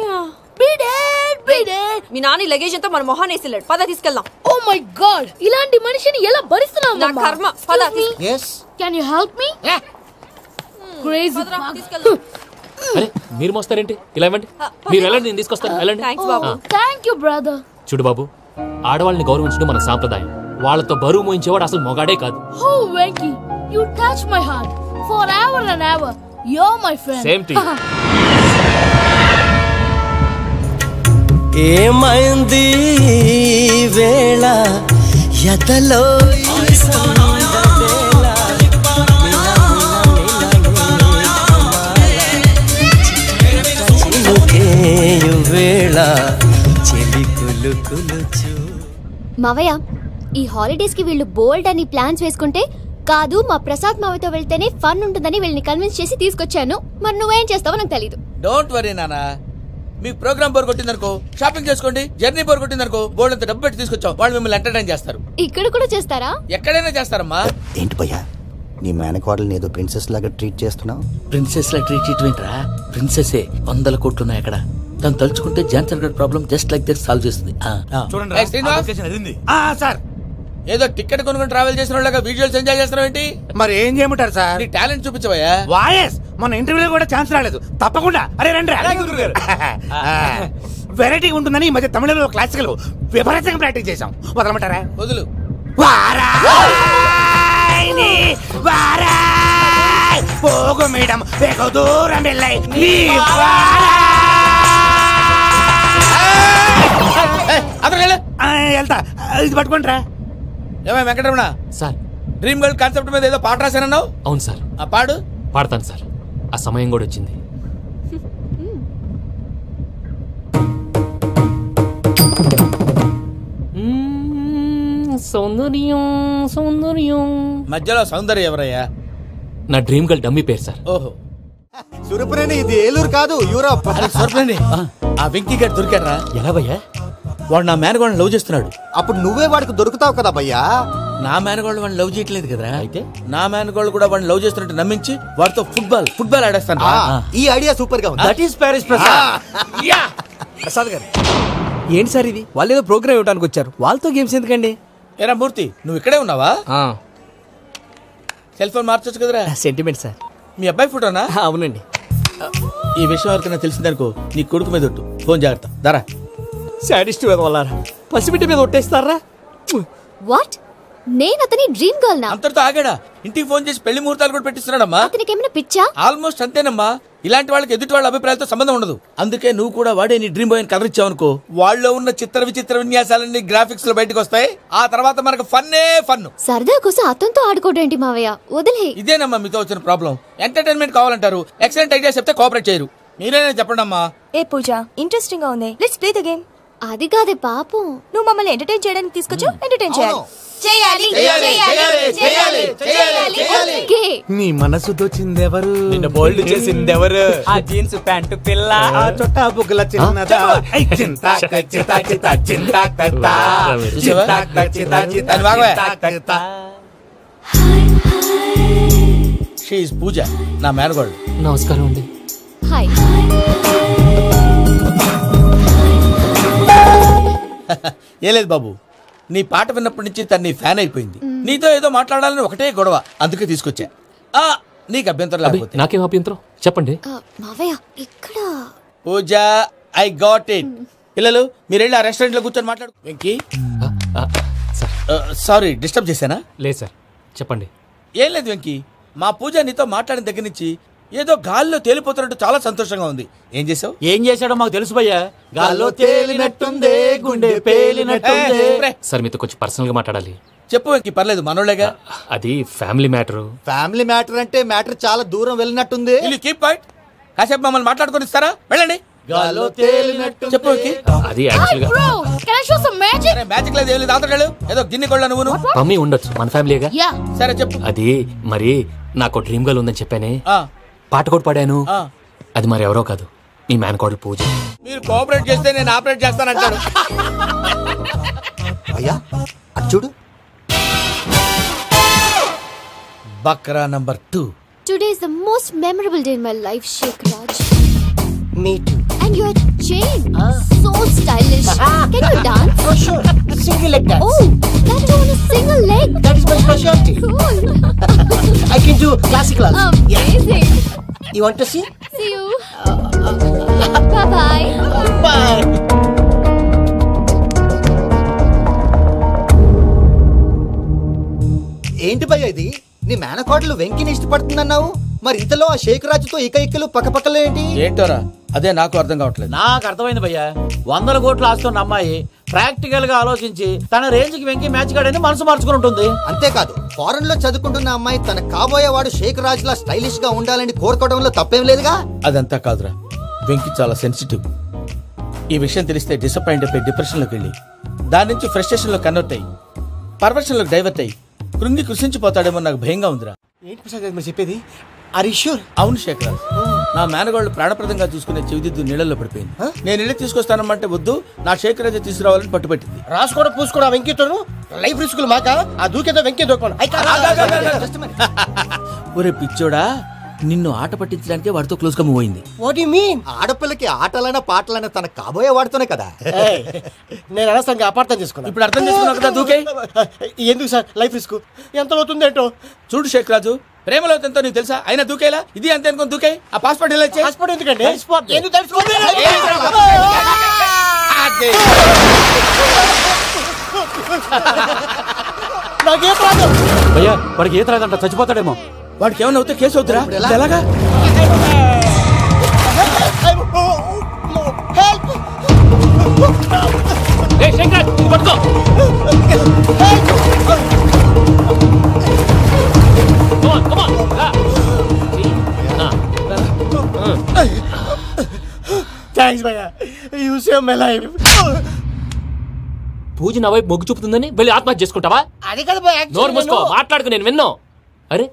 Speaker 19: మీ నాని లగేజ్ అంతా మన మొహాన్ని వేసిల్లాడు. పద తీసుకెళ్దాం.
Speaker 18: ఓ మై గాడ్, ఇలాంటి మనిషిని ఎలా భరిస్తున్నావు?
Speaker 19: నా కర్మ. పద.
Speaker 2: yes
Speaker 18: can you help me? Crazy.
Speaker 19: తీసుకెళ్దాం.
Speaker 3: అరే మీరు మోస్తారేంటి? ఇలా ఇవ్వండి. మీరు వెళ్ళండి, నేను తీసుకొస్తాను. వెళ్ళండి.
Speaker 19: Thanks Babu.
Speaker 18: Thank you brother.
Speaker 3: చూడు బాబు, ఆడవాళ్ళని గౌరవించడం మన సాంప్రదాయం. వాళ్ళతో బరువు మోయించేవాడు అసలు మొగాడే కాదు.
Speaker 18: Oh Venki, you touch my heart forever and ever. You're my friend.
Speaker 3: Same to you.
Speaker 20: ఏమైంది వేళ ఎదలో ఈ సందడేల చినుకేయు వేళ చెలి కులు కులు చూ.
Speaker 21: మావయ్య, ఈ హాలిడేస్ కి వీళ్ళు బోల్డ్ అని ప్లాన్స్ వేసుకుంటే కాదు మా ప్రసాద్ మావయ్యతో వెళ్తేనే ఫన్ ఉంటుందని వీళ్ళని కన్విన్స్ చేసి తీసుకొచ్చాను. మరి నువ్వేం చేస్తావో నాకు తెలీదు.
Speaker 2: డోంట్ వరీ నానా. మీకు ప్రోగ్రామ్ బోర్ కొట్టిందనుకో షాపింగ్ చేసుకోండి. జర్నీ బోర్ కొట్టిందనుకో బోర్డు అంత డబ్బు పెట్టి తీసుకొచ్చాం. వాళ్ళు మిమ్మల్ని ఎంటర్టైన్ చేస్తారు.
Speaker 21: ఇక్కడ కూడా చేస్తారా?
Speaker 2: ఎక్కడైనా చేస్తారమ్మా.
Speaker 5: ఏంటి భయ్యా, నీ మేనకోడల్ని ఏదో ప్రిన్సెస్ లాగా ట్రీట్ చేస్తున్నావు?
Speaker 2: ప్రిన్సెస్ లా ట్రీట్ చేయటం ఏంట్రా? ప్రిన్సెసే 100 కోట్లు ఉన్నాయి అక్కడ. తను తలుచుకుంటే జాన్సన్ గడ్ problem just like that solve చేస్తుంది.
Speaker 4: చూడండి సార్,
Speaker 2: ఏదో టికెట్ కొనుక్కొని ట్రావెల్ చేసిన వాళ్ళగా విజువల్స్ ఎంజాయ్ చేస్తున్నావు ఏంటి?
Speaker 4: మరి ఏం చేయమంటారు సార్?
Speaker 2: నీ టాలెంట్ చూపించవయ్యా.
Speaker 4: వాయస్ మన ఇంటర్వ్యూలో కూడా ఛాన్స్ రాలేదు. తప్పకుండా. అరే రండి. వెరైటీగా ఉంటుందని ఈ మధ్య తమిళంలో క్లాసికల్ విపరీతంగా ప్రాక్టీస్ చేసాం. వదలమంటారా?
Speaker 2: వదులు.
Speaker 4: పోగు మేడం వెగు దూరం వెళ్ళాయి. వెళ్తా, ఇది పట్టుకుంటారా?
Speaker 2: ఏమై Venkataramana
Speaker 3: sir,
Speaker 2: dream girl concept మీద ఏదో పాట రాశానన్నావు?
Speaker 3: అవును సార్.
Speaker 2: ఆ పాడు.
Speaker 3: పాడతాను సార్. ఆ సమయం కూడా వచ్చింది. సౌందర్యం సౌందర్యం.
Speaker 2: మధ్యలో సౌందర్యం ఎవరయ్యా?
Speaker 3: నా డ్రీమ్ గర్ల్ డమ్మీ పేరు సార్.
Speaker 2: ఓహో,
Speaker 5: సురపురేని ఇది ఏలూరు కాదు, యూరోప్.
Speaker 2: సురపురేని ఆ వెంకీ గారు దొరికారా?
Speaker 3: ఎలా భయ్యా?
Speaker 2: వాడు నా మేనగోళ్ళని లవ్ చేస్తున్నాడు.
Speaker 5: అప్పుడు నువ్వే వాడికి దొరుకుతావు కదా భయ్యా.
Speaker 2: నా మేనగోళ్ళు వాడిని లవ్ చేయట్లేదు కదా. అయితే నా మేనగోళ్ళు కూడా వాడిని లవ్ చేస్తున్నట్టు నమ్మించి వాడితో ఫుట్బాల్ ఆడేస్తాను.
Speaker 5: ఈ ఐడియా సూపర్ గా ఉంది.
Speaker 2: That is Paris Prasad.
Speaker 10: Prasad గారు, ఏంటి సార్ ఇది? వాళ్ళు ఏదో ప్రోగ్రామ్ ఇవ్వడానికి వచ్చారు, వాళ్ళతో గేమ్స్ ఎందుకండి?
Speaker 2: ఏరా మూర్తి, నువ్వు ఇక్కడే ఉన్నావా? సెల్ ఫోన్ మార్చొచ్చు కదరా.
Speaker 10: Sentiment sir.
Speaker 2: మీ అబ్బాయి ఫోటోనా?
Speaker 10: అవునండి.
Speaker 2: ఈ విషయం ఎవరికైనా తెలిసిందనుకో నీ కొడుకు మీద ఒట్టు. ఫోన్ జాగ్రత్త. దారా.
Speaker 10: సాడిస్ట్ మీద వాళ్ళారా, పసిబిడ్డ మీద ఒట్టేస్తారా?
Speaker 21: వాట్? నేను అతని డ్రీమ్ గర్ల్ నా?
Speaker 2: అంతటితో ఆగాడా? ఇంటికి ఫోన్ చేసి పెళ్లి ముహూర్తాలు కూడా పెట్టిస్తున్నాడమ్మా.
Speaker 21: అతనికి ఏమైనా పిచ్చా?
Speaker 2: ఆల్మోస్ట్ అంతేనమ్మా. ఇలాంటి వాళ్ళకి ఎదుటి వాళ్ళ అభిప్రాయాలతో సంబంధం ఉండదు. అందుకే నువ్వు కూడా వాడే నీ డ్రీమ్ బాయ్ అని కవర్ ఇచ్చావనుకో, వాళ్ళలో ఉన్న చిత్ర విచిత్ర విన్యాసాలన్నీ గ్రాఫిక్స్ లో బయటకు వస్తాయి. ఆ తర్వాత మనకు ఫన్నే ఫన్.
Speaker 21: సరదా కోసం అతనితో ఆడుకోవడం మావయ్య, వదిలే.
Speaker 2: ఇదేనమ్మా మీతో వచ్చిన ప్రాబ్లం. ఎంటర్టైన్మెంట్ కావాలంటారు, ఎక్సలెంట్ ఐడియా చెప్తే కోఆపరేట్ చేయరు. మీరేనా చెప్పండి అమ్మా.
Speaker 19: ఏ పూజ, ఇంట్రెస్టింగ్ గా ఉంది, లెట్స్ ప్లే ద గేమ్.
Speaker 21: అది కాదే పాపం,
Speaker 19: నువ్వు మమ్మల్ని ఎంటర్టైన్ చేయడానికి తీసుకొచ్చు, ఎంటర్టైన్ చేయాలి.
Speaker 10: నీ మనసు దోచిందెవరు? నిన్న బోల్డ్ చేసిందెవరు? ఆ జీన్స్ ప్యాంటు పిల్ల, ఆ చొట్టా బుగ్గల చిన్నదా.
Speaker 2: షీ ఇస్ పూజ, నా మేనగోడు.
Speaker 3: నమస్కారం అండి.
Speaker 21: హాయ్.
Speaker 2: ఏ లేదు బాబు, నీ పాట విన్నప్పటి నుంచి తను నీ ఫ్యాన్ అయిపోయింది. నీతో ఏదో మాట్లాడాలని ఒకటే గొడవ, అందుకే తీసుకొచ్చా. నీకు అభ్యంతరం లేకపోతే.
Speaker 3: నాకేం అభ్యంతరం చెప్పండి.
Speaker 21: మావయ్య ఇక్కడ.
Speaker 2: పూజ, ఐ గాట్ ఇట్. పిల్లలు మీరు వెళ్ళి ఆ రెస్టారెంట్ లో కూర్చొని మాట్లాడు. వెంకీ, సారీ డిస్టర్బ్ చేశానా?
Speaker 3: లేదు సార్, చెప్పండి.
Speaker 2: ఏం లేదు వెంకీ, మా పూజ నీతో మాట్లాడిన దగ్గర నుంచి ఏదో గాల్లో తేలిపోతున్నట్టు చాలా సంతోషంగా ఉంది. ఏం చేసావు?
Speaker 13: ఏం చేశాడో మాకు తెలుసు భయ్యా. గాల్లో తేలినట్టుందే, గుండె పేలినట్టుందే.
Speaker 3: సార్ మీతో కొంచెం పర్సనల్ గా మాట్లాడాలి.
Speaker 2: చెప్పు వెంకీ, పర్లేదు మనోళ్ళేగా.
Speaker 3: అది ఫ్యామిలీ మ్యాటర్.
Speaker 5: ఫ్యామిలీ మ్యాటర్ అంటే మ్యాటర్ చాలా దూరం వెళ్ళినట్టుంది.
Speaker 2: Keep quiet. కాసేపు మమ్మల్ని మాట్లాడుకొని ఇస్తారా? వెళ్ళండి.
Speaker 13: గాల్లో తేలినట్టు
Speaker 2: చెప్పు వెంకీ.
Speaker 3: అది యాక్చువల్ గా
Speaker 2: మ్యాజిక్ లేదు, ఏం లేదు. ఆతడాలు ఏదో గిన్నె కొళ్ళ నువ్వు.
Speaker 3: మమ్మీ ఉండొచ్చు, మన ఫ్యామిలీగా.
Speaker 2: సరే చెప్పు.
Speaker 3: అది మరి నాకు డ్రీమ్ గర్ల్ ఉందని చెప్పానే, పాట కూడా పాడాను. అది మరి ఎవరో కాదు, మీ మేనకోడలు పూజ.
Speaker 2: మీరు కోఆపరేట్ చేస్తే నేను ఆపరేట్ చేస్తానంటాడు.
Speaker 5: అయ్యా అది చూడు.
Speaker 2: Bakra number 2.
Speaker 21: Today is the most memorable day in my life, Sheikh Raj.
Speaker 12: Me too.
Speaker 21: And your chain, so stylish. Can you dance?
Speaker 12: Oh sure, single leg dance.
Speaker 21: Oh, that too on a single leg.
Speaker 12: That is my specialty.
Speaker 21: Cool.
Speaker 12: I can do classical also.
Speaker 21: Amazing.
Speaker 12: You want to see?
Speaker 21: See you. Bye-bye.
Speaker 12: Bye.
Speaker 5: ఏంటి భయ్య ఇది? నీ మేనకోడలు వెంకిని ఇష్టపడుతుందన్నావు, మరి ఇంతలో ఆ షేక్ రాజుతో ఇకలు పక్కపక్కలో ఏంటి?
Speaker 2: ఏంటోరా, అదే నాకు అర్థం కావట్లేదు.
Speaker 13: నాకు అర్థమైంది భయ్యా. 100 కోట్లు ఆస్తున్న అమ్మాయి ప్రాక్టికల్ గా ఆలోచించి తన రేంజ్ కి వెంకి మ్యాచ్ కాడని మనసు మార్చుకుని ఉంటుంది.
Speaker 5: అంతేకాదు, ఫారెన్ లో చదువుకుంటున్న అమ్మాయి తన కాబోయేవాడు షేక్ రాజ్ లా స్టైలిష్ గా ఉండాలని కోరుకోవడంలో తప్పేం లేదుగా.
Speaker 2: అదంతా కాదురా, వెంకి చాలా సెన్సిటివ్. ఈ విషయం తెలిస్తే డిసప్పాయింట్ అయిపోయి డిప్రెషన్ లోకి వెళ్ళి దాని నుంచి ఫ్రస్ట్రేషన్ లో కన్వర్ట్ అయ్యి పర్వర్షన్ లోకి డైవర్ట్ అయ్యి కృంగి కృషించిపోతాడేమో నాకు భయంగా ఉందిరా.
Speaker 12: ఏంటి ప్రసాద్ మీరు చెప్పేది? Are you sure?
Speaker 2: అవును శేఖర్, నా మేనగాళ్ళు ప్రాణప్రదంగా చూసుకునే చెవిదిద్దు నీళ్ళల్లో పడిపోయింది. నేను ఇల్లు తీసుకొస్తానమ్మంటే వద్దు, నా శేఖర్ అయితే తీసుకురావాలని పట్టుబట్టింది.
Speaker 12: రాసుకోవడం పూసుకోవడం వెంకీతోను లైఫ్ రిస్కులు మాక. ఆ దూకేదో వెంకీ దూకోను.
Speaker 2: ఒరే పిచ్చోడా, నిన్ను ఆట పట్టించడానికి వాడితో క్లోజ్ గా మూవ్ అయింది.
Speaker 12: What you mean?
Speaker 5: ఆడపిల్లకి ఆటలైనా పాటలైనా తన కాబోయే వాడితోనే కదా.
Speaker 12: నేను అనవసరంగా అపార్థం చేసుకున్నా.
Speaker 2: ఇప్పుడు అర్థం చేసుకున్నావు కదా, దూకే.
Speaker 12: ఎందుకు సార్ లైఫ్ రిస్క్? ఎంత అవుతుంది ఏంటో
Speaker 2: చూడు షేక్ రాజు, ప్రేమలో ఎంతో నీకు తెలుసా? అయినా దూకేలా? ఇది అంతే అనుకుని దూకే. ఆ పాస్పోర్ట్ ఎలా ఇచ్చే?
Speaker 12: పాస్పోర్ట్ ఎందుకండి? ఎందుకు తెలుసుకోండి. నాకేం రాదు
Speaker 13: భయ్యా, వాడికి ఈత రాదంట, చచ్చిపోతాడేమో.
Speaker 2: వాడికి ఏమైనా అవుతే కేసు అవుతురా? ఎలాగా?
Speaker 12: థ్యాంక్స్ భయ్యా, యు సేవ్ మై లైఫ్.
Speaker 3: పూజ నా వైపు మొగ్గు చూపుతుందని వెళ్ళి ఆత్మహత్య చేసుకుంటావా?
Speaker 12: అది కదా భయ్యా.
Speaker 3: నోరు మూసుకో, మాట్లాడుకు, నేను విన్నో. అరే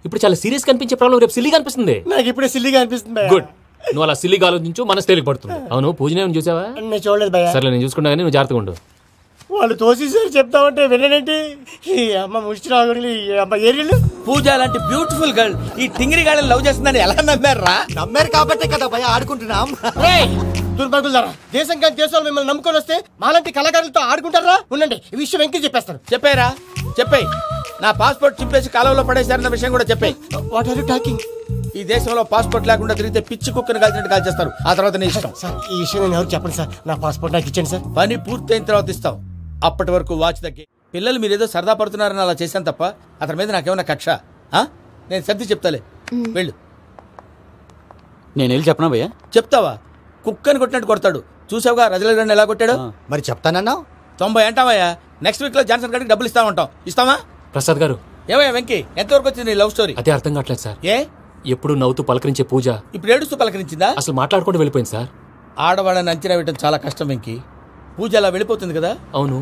Speaker 3: ఇప్పుడు చాలా సీరియస్ కనిపించే ప్రాబ్లం రేపు సిల్లీగా అనిపిస్తుంది.
Speaker 12: నాకు ఇప్పుడే సిల్లీగా అనిపిస్తుంది.
Speaker 3: గుడ్, నువ్వు అలా సిల్లీగా ఆలోచించు, మనసు తేలిక పడుతుంది. అవును, పూజనే చూసావా?
Speaker 12: నేను చూడలేదు భయ్యా.
Speaker 3: సరే నేను చూసుకుంటా, కానీ నువ్వు జాగ్రత్తగా ఉండు.
Speaker 12: వాళ్ళు తోసేసారు చెప్తామంటే విననేంటి? ఈ అమ్మ ముష్టి రాగుడి అమ్మ ఏరియలు.
Speaker 2: పూజ లాంటి బ్యూటిఫుల్ గర్ల్ ఈ టింగిరి గాళ్ళని లవ్ చేస్తుందని ఎలా నమ్మారా?
Speaker 5: నమ్మారు కాబట్టే కదా భయ ఆడుకుంటున్నాం.
Speaker 12: దుర్భగులారా, దేశం కానీ దేశాలు మిమ్మల్ని నమ్ముకొని వస్తే మాలాంటి కళాకారులతో ఆడుకుంటారా? ఉండండి, ఈ విషయం వెంకీ చెప్పేస్తాను.
Speaker 2: చెప్పారా? చెప్పాయి. నా పాస్పోర్ట్ చింపేసి కాలంలో పడేశారన్న విషయం కూడా చెప్పే.
Speaker 12: What are you talking?
Speaker 2: ఈ దేశంలో పాస్పోర్ట్ లేకుండా తిరిగితే పిచ్చి కుక్కను కాల్చినట్టు కాల్చేస్తారు. ఆ తర్వాత నీ ఇష్టం.
Speaker 12: సార్ ఈ విషయం నేను ఎవరు చెప్పండి సార్. నా పాస్పోర్ట్ నాకు ఇచ్చేయండి సార్.
Speaker 2: పని పూర్తయిన తర్వాత ఇస్తాం. అప్పటి వరకు వాచ్ దగ్గర. పిల్లలు మీరేదో సరదా పడుతున్నారని అలా చేశాను తప్ప అతని మీద నాకేమన్నా కక్ష? నేను సర్ది చెప్తాలే, వెళ్ళు.
Speaker 13: నేను వెళ్ళి చెప్పనా భయ్యా?
Speaker 2: చెప్తావా? కుక్కని కొట్టినట్టు కొడతాడు. చూసావుగా రజలగడ్డ ఎలా కొట్టాడు?
Speaker 5: మరి చెప్తానన్నావు.
Speaker 2: 90 అంటావయ్యా. నెక్స్ట్ వీక్ లో జాన్సన్ గారికి డబ్బులు ఇస్తామంటాం. ఇస్తావా?
Speaker 3: ప్రసాద్ గారు.
Speaker 2: ఏమయ్యా వెంకీ, ఎంతవరకు వచ్చింది నీ లవ్ స్టోరీ?
Speaker 3: అదే అర్థం కావట్లేదు సార్.
Speaker 2: ఏ
Speaker 3: ఎప్పుడు నవ్వుతూ పలకరించే పూజ
Speaker 2: ఇప్పుడు ఏడుస్తూ పలకరించిందా?
Speaker 3: అసలు మాట్లాడుకుంటూ వెళ్ళిపోయింది సార్.
Speaker 2: ఆడవాళ్ళని అంచనా వేయడం చాలా కష్టం వెంకీ. పూజ అలా వెళ్ళిపోతుంది కదా.
Speaker 3: అవును.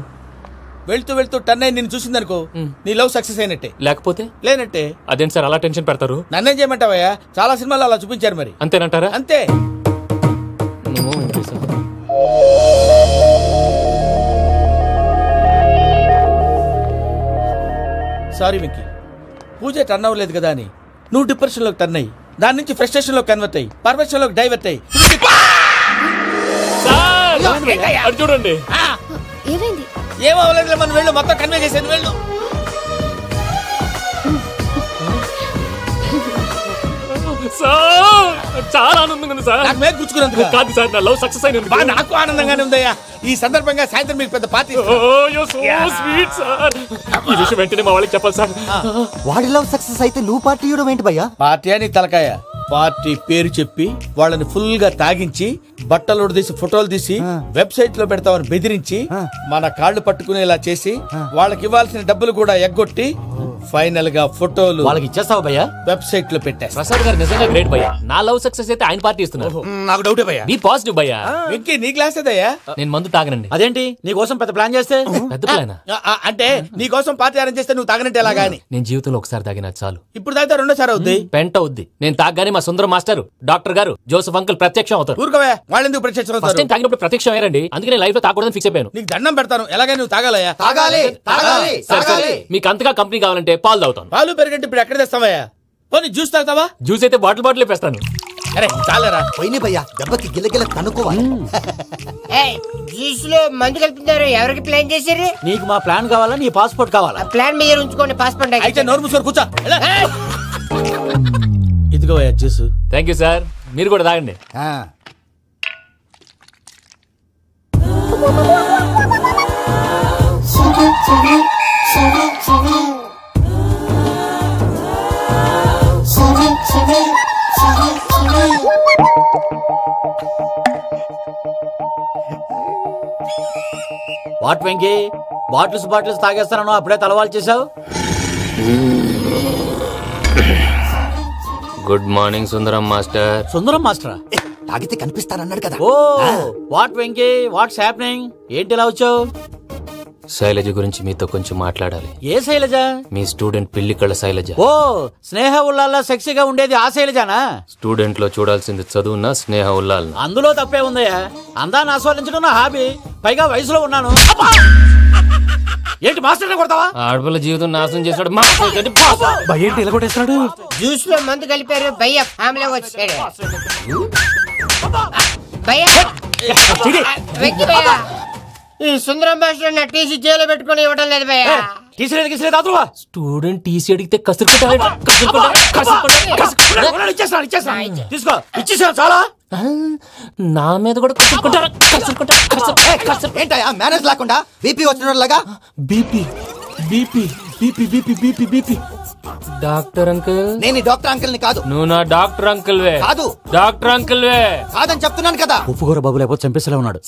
Speaker 2: వెళ్తూ వెళ్తూ టర్న్ అయి నిన్ను చూసిందనుకో, నీ లవ్ సక్సెస్ అయినట్టే.
Speaker 3: లేకపోతే
Speaker 2: లేనట్టే.
Speaker 3: అదేంటి సార్ అలా టెన్షన్ పెడతారు?
Speaker 2: నన్నేం చేయమంటావయ్యా? చాలా సినిమాలు అలా చూపించారు. మరి
Speaker 3: అంతేనంటారా?
Speaker 2: అంతే. సారీ వెంకీ, పూజ టర్న్ అవ్వలేదు కదా అని నువ్వు డిప్రెషన్ లోకి టర్న్ అయ్యి దాని నుంచి ఫ్రస్ట్రేషన్ లో కన్వర్ట్ అయ్యి పర్వర్షన్ లోకి డైవర్ట్ అయ్యి
Speaker 3: చూడండి.
Speaker 2: ఏమవ్వలేదు, మనం వెళ్ళు, మొత్తం కన్వే చేసేది. వెళ్ళు.
Speaker 3: చాలా ఆనందంగా ఉంది సార్.
Speaker 2: నాకు మేలు గుచ్చుకున్నందుకు
Speaker 3: కాదు సార్, నా లవ్ సక్సెస్ అయినందుకు.
Speaker 2: నాకు ఆనందంగానే ఉందయ్యా. ఈ సందర్భంగా సాయంత్రం మీకు పెద్ద పార్టీ.
Speaker 3: ఈ విషయం వెంటనే మా వాళ్ళకి చెప్పాలి సార్.
Speaker 5: వాడి లవ్ సక్సెస్ అయితే నువ్వు పార్టీ ఇవ్వడం ఏంటి భయ్యా?
Speaker 2: పార్టీ అని తలకాయ. పార్టీ పేరు చెప్పి వాళ్ళని ఫుల్ గా తాగించి బట్టలు తీసి ఫోటోలు తీసి వెబ్సైట్ లో పెడతామని బెదిరించి మన కాళ్ళు పట్టుకునేలా చేసి వాళ్ళకి ఇవ్వాల్సిన డబ్బులు కూడా ఎగ్గొట్టి ఫైనల్ గా ఫోటోలు
Speaker 13: వాళ్ళకి ఇచ్చేస్తావా భయ్యా?
Speaker 2: వెబ్సైట్ లో పెట్టా.
Speaker 3: ప్రసాద్ గారు నిజంగా గ్రేట్ భయ్యా. నా లవ్ సక్సెస్ అయితే ఆయన పార్టీ ఇస్తున్నారు.
Speaker 2: నాకు డౌటే భయ్యా.
Speaker 3: బీ పాజిటివ్ భయ్యా.
Speaker 2: వెంకీ నీ గ్లాస్ ఏదయ్యా?
Speaker 3: నేను మందు తాగనండి.
Speaker 13: అదేంటి నీ కోసం పెద్ద ప్లాన్ చేస్తే?
Speaker 3: పెద్ద ప్లాన్
Speaker 2: అంటే నీ కోసం పార్టీ అరేంజ్ చేస్తే నువ్వు తాగనంటే ఎలాగా అని.
Speaker 3: నేను జీవితంలో ఒకసారి తాగినా చాలు.
Speaker 2: ఇప్పుడు తాగితే రెండోసారి అవుద్ది.
Speaker 3: పెంట అవుద్ది. నేను తాగగానే మా సుందరం మాస్టర్, డాక్టర్ గారు, జోసెఫ్ అంకుల్ ప్రత్యక్షం అవుతారు.
Speaker 2: ఊరుకోవే, వాళ్ళు ఎందుకు ప్రత్యక్షం అవుతారు?
Speaker 3: ఫస్ట్ టైం తాగినప్పుడు ప్రత్యక్షం అయ్యారండి. అందుకే నేను లైఫ్ లో తాగకూడదని ఫిక్స్ అయిపోయాను.
Speaker 2: నీకు దండం పెడతాను, ఎలాగైనా నువ్వు తాగాలయ్యా.
Speaker 3: మీకు అంతగా కంపెనీ కావాలంటే పాలు తాగుతాను.
Speaker 2: పాలు పెరిగంటే ఇప్పుడు ఎక్కడ తెస్తావయ్యా? పోనీ జ్యూస్ తాగుతావా?
Speaker 3: జ్యూస్ అయితే బాటిల్ వేస్తాను.
Speaker 2: అరే చాలరా
Speaker 5: పోయిన భయ్యా, దెబ్బకి గిల్లగిల్ల కనుక్కోవాలి.
Speaker 12: జ్యూస్ లో మందు కలుపుతున్నారు. ఎవరికి ప్లాన్ చేశారు?
Speaker 13: నీకు మా ప్లాన్ కావాలా, నీ పాస్పోర్ట్ కావాలా?
Speaker 12: ప్లాన్ మీరు ఉంచుకోండి, పాస్పోర్ట్
Speaker 2: అయితే నోరు మూసుకొని కూర్చో. ఇదిగో జ్యూస్.
Speaker 3: Thank you sir. మీరు కూడా తాగండి.
Speaker 13: వాట్ వెంకీ, బాటిల్స్ తాగేస్తాను అప్పుడే తలవాలు చేసావు.
Speaker 3: Good morning Sundaram master.
Speaker 13: Sundaram మాస్టరా?
Speaker 5: తాగితే కనిపిస్తానన్నాడు కదా.
Speaker 13: Oh what Venky, what's happening? ఏంటి ఇలా వచ్చావు?
Speaker 3: శైలజ గురించి మీతో కొంచెం మాట్లాడాలి.
Speaker 13: ఏ శైలజ?
Speaker 3: మీ స్టూడెంట్ పిల్లి కళ్ళ శైలజ.
Speaker 13: ఓ స్నేహ ఉల్లాల్లో సెక్సీగా ఉండేది ఆ శైలజానా?
Speaker 3: స్టూడెంట్ లో చూడాల్సింది చదువునా స్నేహ ఉల్లాల్?
Speaker 13: అందులో తప్పే ఉందయ్యా. అందాన్ని ఆస్వాదించడం నా హాబీ. పైగా వయసులో ఉన్నాను. ఏంటి మాస్టర్ కొడతావా?
Speaker 3: ఆడపిల్ల జీవితం నాశనం చేశాడు.
Speaker 13: ఏంటి ఇలా కొట్టేస్తున్నాడు?
Speaker 12: జ్యూస్ లో మందు కలిపారు. భయ్య ఫ్యామిలీ వచ్చాడు. భయ్య వెంకీ భయ్య, ఈ సుందరం భాష నా టీసీ జైలు పెట్టుకుని ఇవ్వడం లేదు భయ్య.
Speaker 3: స్టూడెంట్ టీసీ అడిగితే
Speaker 13: తీసుకో, ఇచ్చేసా చాలా.
Speaker 3: నా మీద కూడా
Speaker 5: ఏంటయ్యా మేనేజ్ లేకుండా బీపీ వచ్చినలాగా?
Speaker 3: BP BP BP BP BP BP. Doctor uncle,
Speaker 5: నేను డాక్టర్ అంకుల్ ని కాదు.
Speaker 3: నువ్వు నా డాక్టర్ అంకుల్ వే.
Speaker 5: కాదు
Speaker 3: డాక్టర్ అంకుల్ వే.
Speaker 5: కాదని చెప్తున్నాను కదా.
Speaker 13: ఉప్పుకూర బాబు లేకపోతే చంపేసేలా ఉన్నాడు.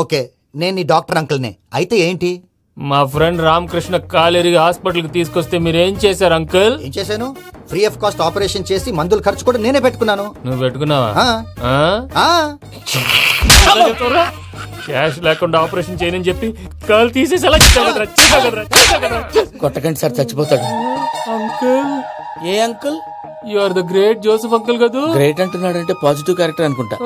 Speaker 5: ఓకే, నేను నీ డాక్టర్ అంకుల్ నే. అయితే ఏంటి?
Speaker 3: మా ఫ్రెండ్ రామకృష్ణ కాలేరికి హాస్పిటల్ కి తీసుకొస్తే మీరేం చేశారు అంకుల్?
Speaker 5: ఏం చేశాను? ఫ్రీ ఆఫ్ కాస్ట్ ఆపరేషన్ చేసి మందుల ఖర్చు కూడా నేనే పెట్టుకున్నాను.
Speaker 3: నువ్వు పెట్టుకున్నావా? క్యాష్ లేకుండా ఆపరేషన్ చేయనని చెప్పి కాలు తీసేసి
Speaker 2: కొట్టకండి సార్, చచ్చిపోతాడు.
Speaker 3: అంకుల్.
Speaker 2: ఏ uncle?
Speaker 3: You are the great Joseph uncle కదా.
Speaker 2: గ్రేట్ అంటున్నాడంటే పాజిటివ్ క్యారెక్టర్ అనుకుంటా.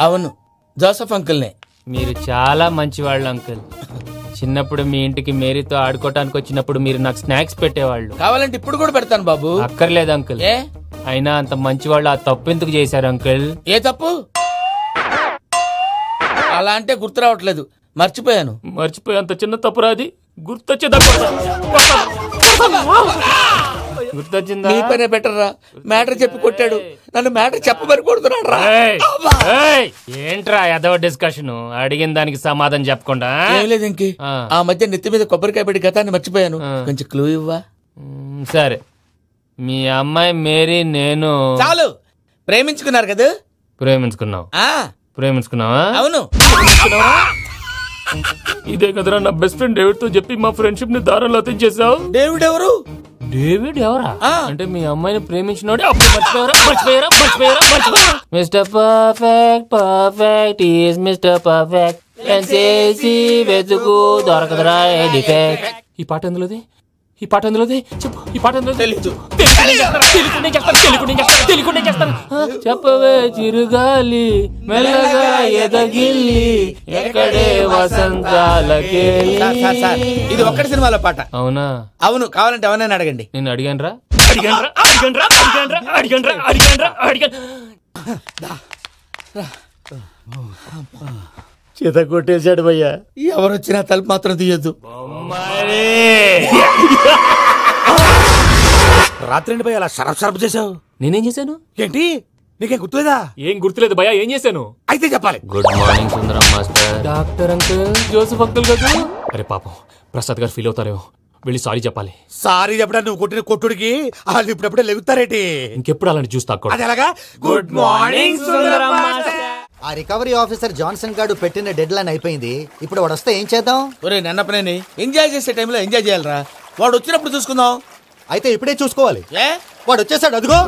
Speaker 2: అవును, జోసెఫ్ అంకుల్ నే.
Speaker 3: మీరు చాలా మంచివాళ్ళు అంకుల్. చిన్నప్పుడు మీ ఇంటికి మేరీతో ఆడుకోవటానికి వచ్చినప్పుడు మీరు నాకు స్నాక్స్ పెట్టేవాళ్ళు.
Speaker 2: కావాలంటే ఇప్పుడు కూడా పెడతాను బాబు.
Speaker 3: అక్కర్లేదు అంకుల్. అయినా అంత మంచివాళ్ళు ఆ తప్పు ఎందుకు చేశారు అంకుల్?
Speaker 2: ఏ తప్పు? అలా అంటే గుర్తు రావట్లేదు, మర్చిపోయాను.
Speaker 3: మర్చిపోయి అంత చిన్న తప్పురాది గుర్తొచ్చిందా? గుర్తొచ్చిందా?
Speaker 2: నీ పనే బెటర్ రా. మ్యాటర్ చెప్పి కొట్టాడు, నన్ను మ్యాటర్ చెప్పమని కొడుతున్నాడు రా.
Speaker 3: ఏంట్రా ఏదో డిస్కషన్? అడిగిన దానికి సమాధానం చెప్పకుండా.
Speaker 2: ఏం లేదు ఇంకి, ఆ మధ్య నెత్తి మీద కొబ్బరికాయ పెట్టి గతాన్ని మర్చిపోయాను. కొంచెం క్లూ ఇవ్వా?
Speaker 3: సరే, మీ అమ్మాయి మేరీ నేను
Speaker 2: చాలు. ప్రేమించుకున్నారు కదా?
Speaker 3: ప్రేమించుకున్నావు. ప్రేమించుకున్నావా?
Speaker 2: అవును.
Speaker 3: ఇదే కదరా నా బెస్ట్ ఫ్రెండ్ డేవిడ్ తో చెప్పి మా ఫ్రెండ్షిప్ ని దారంలో అతించేసావు.
Speaker 2: డేవిడ్ ఎవరు?
Speaker 3: డేవిడ్ ఎవరా? అంటే మీ అమ్మాయిని ప్రేమించినోడే అప్పుడు మర్చిపోయారా? Mister perfect perfect is mister perfect చేసి వెతుకు దొరకదురా డిఫెక్ట్. ఈ పాట ఎందులోది? ఈ పాట ఎందులోది? చెప్పు. ఈ పాట ఎందులో? తెలీదు. చెప్పవే చిరుగాలి మెల్లగా ఎదగిల్లి ఎక్కడే వసంతాలకే.
Speaker 2: ఇది ఒక్కటి సినిమాలో పాట.
Speaker 3: అవునా?
Speaker 2: అవును. కావాలంటే ఎవరైనా అడగండి.
Speaker 3: నేను అడిగాను రా.
Speaker 2: చేత కొట్టేశాడు భయ్యా. ఎవరొచ్చినా తలుపు మాత్రం తీయద్దు.
Speaker 4: రాత్రి భయ్య అలా షరఫ్ చేసావు.
Speaker 3: నేనేం చేశాను?
Speaker 4: ఏంటి నీకేం గుర్తులేదా?
Speaker 3: ఏం గుర్తులేదు భయ్యా. ఏం చేశాను?
Speaker 4: అయితే చెప్పాలి.
Speaker 3: Good morning Sundaram master. Doctor uncle, Joseph uncle కదా? అరే పాపం, ప్రసాద్ గారు ఫీల్ అవుతారేమో. వెళ్ళి సారీ చెప్పాలి.
Speaker 4: సారీ చెప్పడా? నువ్వు కొట్టిన కొట్టుడికి వాళ్ళు ఇప్పుడప్పుడే లెగుతారేటి?
Speaker 3: ఇంకెప్పుడు అలాంటి చూస్తా.
Speaker 4: అది ఎలాగా? Good morning Sundaram master.
Speaker 5: ఆ రికవరీ ఆఫీసర్ జాన్సన్ గారు పెట్టిన డెడ్ లైన్ అయిపోయింది. ఇప్పుడు వాడు వస్తే ఏం చేద్దాం?
Speaker 2: ఒరే నన్నపనేని, ఎంజాయ్ చేసే టైంలో ఎంజాయ్ చేయాలరా. వాడు వచ్చినప్పుడు చూసుకుందాం.
Speaker 5: అయితే ఇప్పుడే చూసుకోవాలి. వాడు వచ్చేసాడు, అదిగో.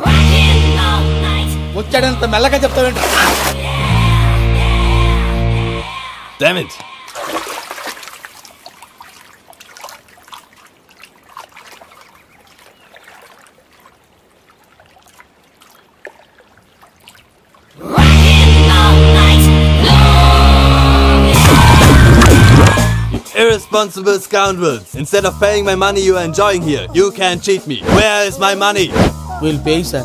Speaker 2: వచ్చాడంత మెల్లగా చెప్తావేంట?
Speaker 17: Damn it. Irresponsible scoundrels. Instead of paying my money you are enjoying here, you can't cheat me. Where is my money?
Speaker 2: We'll pay, sir.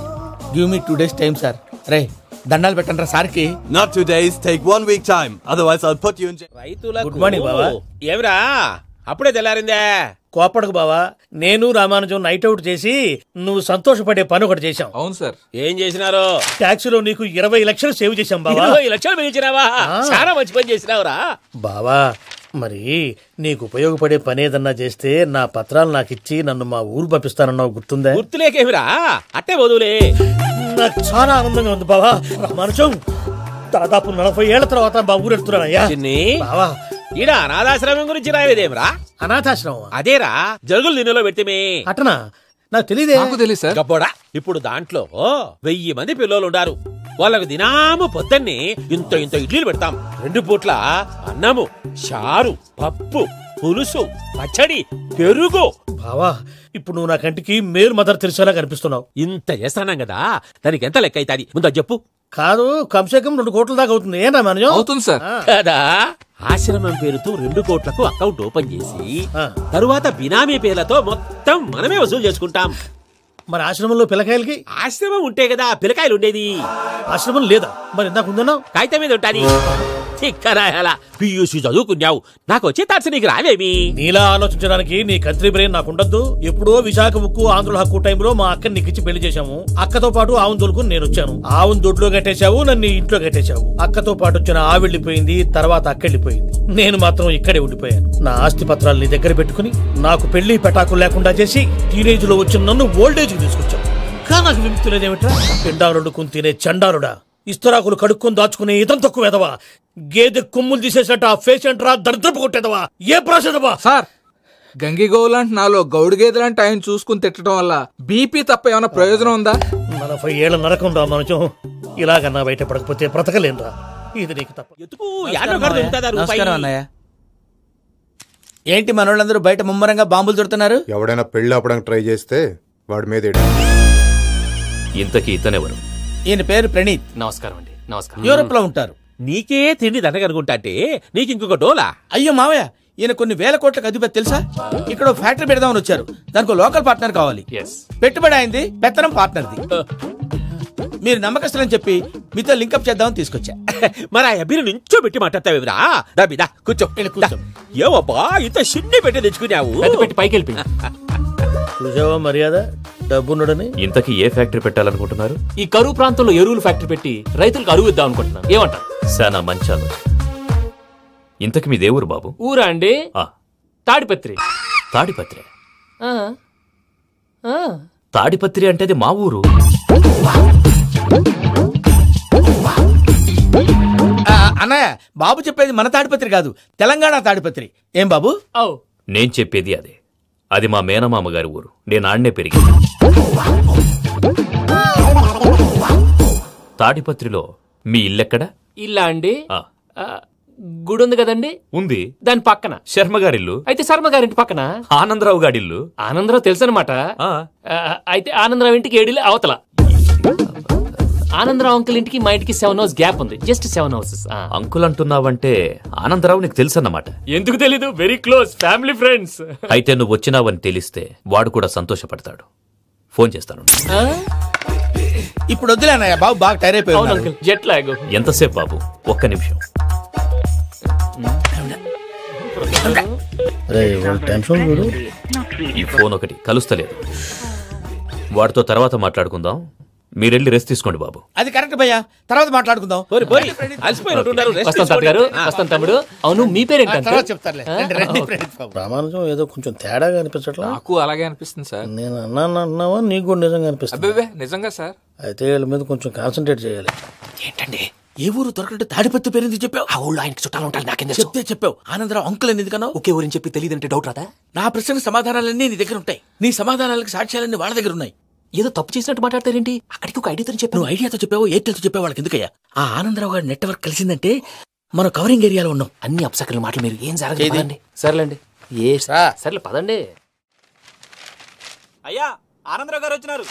Speaker 2: Give me 2 days time, sir. Ray, దండాలు పెట్టండి రా సార్కి.
Speaker 17: Not 2 days, take 1 week time. Otherwise I'll put you in jail.
Speaker 13: Good morning బావా. ఏమిరా అప్పుడే తెల్లారిందే? కోపడకు బావా. నేను Ramanujam night out చేసి నువ్వు సంతోషపడే పని ఒకటి చేశాం.
Speaker 6: అవును సార్.
Speaker 13: ఏం చేసినారో? టాక్సీలో నీకు 20 లక్షలు సేవ్ చేశాం బావా. 20 లక్షలు మిగిల్చినావా? చాలా మంచి పని చేసినావురా బావా. మరి నీకు ఉపయోగపడే పని ఏదన్నా చేస్తే నా పత్రాలు నాకు ఇచ్చి నన్ను మా ఊరు పంపిస్తానన్నావు, గుర్తుందా? గుర్తులేకేమిరా, అట్టే వదులే. నాకు చాలా ఆనందంగా ఉంది బావా. రామానుజం, దాదాపు 40 ఏళ్ల తర్వాత మా ఊరు ఎడుతున్నానయ్యా. బావా, ఈడ అనాథాశ్రమం గురించి రాయలేదేమిరా? అనాథాశ్రమం అదేరా, జరుగులు దీనిలో పెట్టిమే. అటనా? నాకు తెలియదే.
Speaker 6: నాకు తెలియదు సార్.
Speaker 13: గబ్బోడా, ఇప్పుడు దాంట్లో 1000 మంది పిల్లలు ఉండారు. వాళ్ళకు దినాము పొద్దున్నే ఇంత ఇంత ఇడ్లీలు పెడతాం. 2 పూట్ల అన్నము, చారు, పప్పు, పులుసు, పచ్చడి, పెరుగు. బావా, ఇప్పుడు నువ్వు నా కంటికి మేలు మదర్ తెరిసేలా కనిపిస్తున్నావు. ఇంత చేస్తానం కదా, దానికి ఎంత లెక్క అవుతుంది ముందు చెప్పు. కాదు, కంసేకం 2 కోట్ల దాకా అవుతుంది. ఏం రామానుజం?
Speaker 6: అవుతుంది సార్.
Speaker 13: కదా, ఆశ్రమం పేరుతో 2 కోట్లకు అకౌంట్ ఓపెన్ చేసి తరువాత బినామీ పేర్లతో మొత్తం మనమే వసూలు చేసుకుంటాం. మరి ఆశ్రమంలో పిల్లకాయలకి? ఆశ్రమం ఉంటే కదా పిల్లకాయలు ఉండేది. ఆశ్రమం లేదా? మరి ఇందాక ఉందన్నావు. కాగితం మీద ఉంటాది. చిక్కరాయాలా, పియూసీ చదువుకున్నావు, నాకు వచ్చే తాట్స్ నీకు రావేమి? నీలా ఆలోచించడానికి నీ కంట్రీ బ్రెయిన్ నాకు ఉండద్దు. ఎప్పుడో విశాఖ ముక్కు ఆంధ్రుల హక్కు టైంలో మా అక్కని నీకిచ్చి పెళ్లి చేశాము. అక్కతో పాటు ఆవును దొడుకుని నేను వచ్చాను. ఆవును దొడ్లో కట్టేశావు, నన్ను ఇంట్లో కట్టేశావు. అక్కతో పాటు వచ్చిన ఆవిళ్ళిపోయింది, తర్వాత అక్కెళ్ళిపోయింది. నేను మాత్రం ఇక్కడే ఉండిపోయాను. నా ఆస్తి పత్రాలు నీ దగ్గర పెట్టుకుని నాకు పెళ్లి పెటాకులు లేకుండా చేసి టీనేజ్ లో వచ్చిన నన్ను ఓల్డేజ్ కి తీసుకొచ్చావు. కానీ నాకు విముక్తి లేదేమిట్రా? పిండారుడుకుని తినే చండారుడా, ఇస్తరాకులు కడుక్కొని దాచుకునే ఇతం తక్కువ ఎదవా, గేదె కొమ్ములు తీసేసట ఆ పేషెంట్ రా దరిద్రపు కొట్టేదవా, ఏ ప్రాసెదవా?
Speaker 6: సార్, గంగిగోవులాంటి నాలో గౌడు గేదెలాంటి ఆయన చూసుకుని తిట్టడం వల్ల బీపీ తప్ప ఏమైనా ప్రయోజనం ఉందా?
Speaker 13: 40 ఏళ్ల నరకం రా మనచం. ఇలాగన్నా బయట పడకపోతే బ్రతకలేనురా. ఇది నీకు తప్ప.
Speaker 2: నమస్కారం అన్నయ్య. ఏంటి మనోళ్ళందరూ బయట ముమ్మరంగా బాంబులు దొరుకుతున్నారు?
Speaker 8: ఎవడైనా పెళ్లి ఆపడానికి ట్రై చేస్తే వాడి మీద
Speaker 7: ఇంతకీ ఇతనెవరు?
Speaker 2: ఈయన పేరు ప్రణీత్.
Speaker 3: నమస్కారం అండి. నమస్కారం.
Speaker 2: యూరోప్ లో ఉంటారు.
Speaker 13: నీకే తిండి దండగనుకుంటా అంటే నీకు ఇంకొక డోలా?
Speaker 2: అయ్యో మావయ్య, ఈయన కొన్ని వేల కోట్లకు అధిపతి తెలుసా? ఇక్కడ ఫ్యాక్టరీ పెడదామని వచ్చారు. దానికి లోకల్ పార్ట్నర్ కావాలి. పెట్టుబడి అయింది, పెత్తనం పార్ట్నర్ది. మీరు నమ్మకస్తులని చెప్పి మీతో లింకప్ చేద్దామని తీసుకొచ్చా.
Speaker 13: మరి ఆ అబ్బిని నుంచో పెట్టి మాట్లాడతావురా? దాబిదా కూర్చో. ఏవబ్బా ఇంత సిన్ని పెట్టి తెచ్చుకున్నావు?
Speaker 3: పెట్టి పైకి వెళ్ళి
Speaker 2: చూసావా మర్యాద డబ్బున్నడని.
Speaker 7: ఇంతకీ ఏ ఫ్యాక్టరీ పెట్టాలనుకుంటున్నారు?
Speaker 3: ఈ కరువు ప్రాంతంలో ఎరువులు ఫ్యాక్టరీ పెట్టి రైతులకు అరువు ఇద్దాం అనుకుంటున్నాను. ఏమంటారు?
Speaker 7: శానా మంచి ఆలోచన. ఇంతకి మీ దేవురు బాబు?
Speaker 3: ఊరా అండి? తాడిపత్రి.
Speaker 7: తాడిపత్రి? తాడిపత్రి అంటే అది మా ఊరు.
Speaker 2: అన్నయ్య బాబు చెప్పేది మన తాడిపత్రి కాదు, తెలంగాణ తాడిపత్రి. ఏం బాబు?
Speaker 7: నేను చెప్పేది అదే. అది మా మేనమామ గారి ఊరు. నేను ఆడనే పెరిగి. తాడిపత్రిలో మీ ఇల్లెక్కడ?
Speaker 3: ఇల్లా అండి? గుడి ఉంది కదండి?
Speaker 7: ఉంది.
Speaker 3: దాని పక్కన
Speaker 7: శర్మగారిల్లు.
Speaker 3: అయితే శర్మగారింటి పక్కన
Speaker 7: ఆనందరావు గారిల్లు.
Speaker 3: ఆనందరావు తెలుసు అనమాట. అయితే ఆనందరావు ఇంటికి 7 ఇల్లు అవతల. ఆనందరావు అంకుల్ ఇంటికి మా ఇంటికి 7 హౌస్ గ్యాప్ ఉంది. Just 7 houses.
Speaker 7: అంకుల్ అంటున్నావంటే ఆనందరావు నీకు తెలుసు అన్నమాట.
Speaker 3: ఎందుకు తెలీదు? Very close family friends.
Speaker 7: అయితే నువ్వు వచ్చినావని తెలిస్తే వాడు కూడా సంతోషపడతాడు. ఫోన్ చేస్తాను.
Speaker 2: ఇప్పుడు వద్దులే అన్నయ్య, బాబు బాగా టైర్ అయిపోయాడు.
Speaker 3: Jet lag.
Speaker 7: ఎంతసేపు బాబు? ఒక్క నిమిషం. ఈ ఫోన్ ఒకటి కలుస్తలేదు. వాడితో తర్వాత మాట్లాడుకుందాం. మీరెళ్ళి రెస్ట్ తీసుకోండి బాబు.
Speaker 2: అది కరెక్ట్ భయ్యా, తర్వాత మాట్లాడుకుందాం.
Speaker 3: తమ్ముడు అవును మీ పేరేంటి?
Speaker 2: చెప్తారులే.
Speaker 1: రామానుజం ఏదో కొంచెం తేడాగా అనిపించట్లా?
Speaker 6: నాకు అలాగే అనిపిస్తుంది సార్.
Speaker 1: నేను అన్నావా నీకు కూడా నిజంగా అనిపిస్తుంది?
Speaker 6: నిజంగా సార్.
Speaker 1: అయితే వీళ్ళ మీద కొంచెం కాన్సన్ట్రేట్ చేయాలి.
Speaker 2: ఏంటండి ఏ ఊరు దొరకట్టు తాడిపత్రి పేరు ఎందుకు చెప్పావు?
Speaker 3: ఆ ఊళ్ళో ఆయనకి చుట్టాలు ఉంటారు. నాకేం
Speaker 2: చెప్తే చెప్పావు. ఆనందరావు అంకుల్ అని ఎందుకన్నావు?
Speaker 3: ఒకే ఊరిని చెప్పి తెలియదంటే డౌట్ రాదా?
Speaker 2: నా ప్రశ్నకు సమాధానాలన్నీ నీ దగ్గర ఉంటాయి. నీ సమాధానాలకు సాక్ష్యాలన్నీ వాళ్ళ దగ్గర ఉన్నాయి.
Speaker 3: ఏదో తప్పు చేసినట్టు మాట్లాడతారేంటి? అక్కడికి ఒక ఐడియాతో చెప్పావు.
Speaker 2: నువ్వు ఐడియాతో చెప్పావు, ఎయిర్టెల్తో చెప్పావు. వాళ్ళకి ఎందుకయ్యా? ఆ ఆనందరావు గారి నెట్వర్క్ కలిసిందంటే మనం కవరింగ్ ఏరియాలో ఉన్నాం.
Speaker 3: అన్ని అప్సకల మాటలు మీరు ఏం జరగదండి. సర్లేండి. సర్లే పదండి.
Speaker 9: అయ్యా ఆనందరావు గారు వచ్చినారు.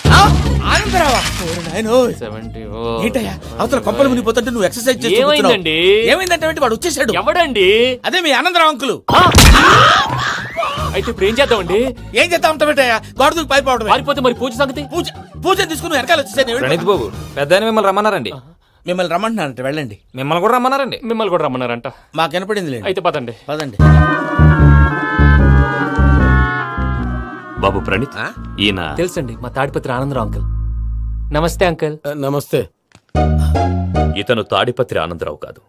Speaker 2: ఏంటయ్యా అవతల కొంపలు మునిగిపోతుంటే నువ్వు ఎక్సర్సైజ్ చేస్తున్నావు? ఏమైందంటే వాడు వచ్చేసాడు.
Speaker 3: ఎవడండి?
Speaker 2: అదే మీ ఆనందరావు అంకులు.
Speaker 3: అయితే ఇప్పుడు ఏం చేద్దామండి?
Speaker 2: ఏం చేద్దాం ఉంటావేటయ్యా? గోడ దూకి పైపోవడం.
Speaker 3: పారిపోతే మరి పూజ సంగతి?
Speaker 2: పూజ తీసుకుని వెనకాల వచ్చేసాను.
Speaker 9: ప్రణీత్ బాబు పెద్ద మిమ్మల్ని రమ్మన్నారండి.
Speaker 2: మిమ్మల్ని రమ్మంటున్నారంట, వెళ్ళండి.
Speaker 9: మిమ్మల్ని కూడా రమ్మన్నారండి.
Speaker 3: మిమ్మల్ని కూడా రమ్మన్నారంట.
Speaker 2: మాకు వినపడింది.
Speaker 3: అయితే పదండి.
Speaker 2: పదండి.
Speaker 7: బాబు ప్రణీత్ ఈయన
Speaker 3: తెలుసండి, మా తాడిపత్రి ఆనందరావు అంకుల్. నమస్తే అంకుల్.
Speaker 1: నమస్తే.
Speaker 7: ఇతను తాడిపత్రి ఆనందరావు కాదు,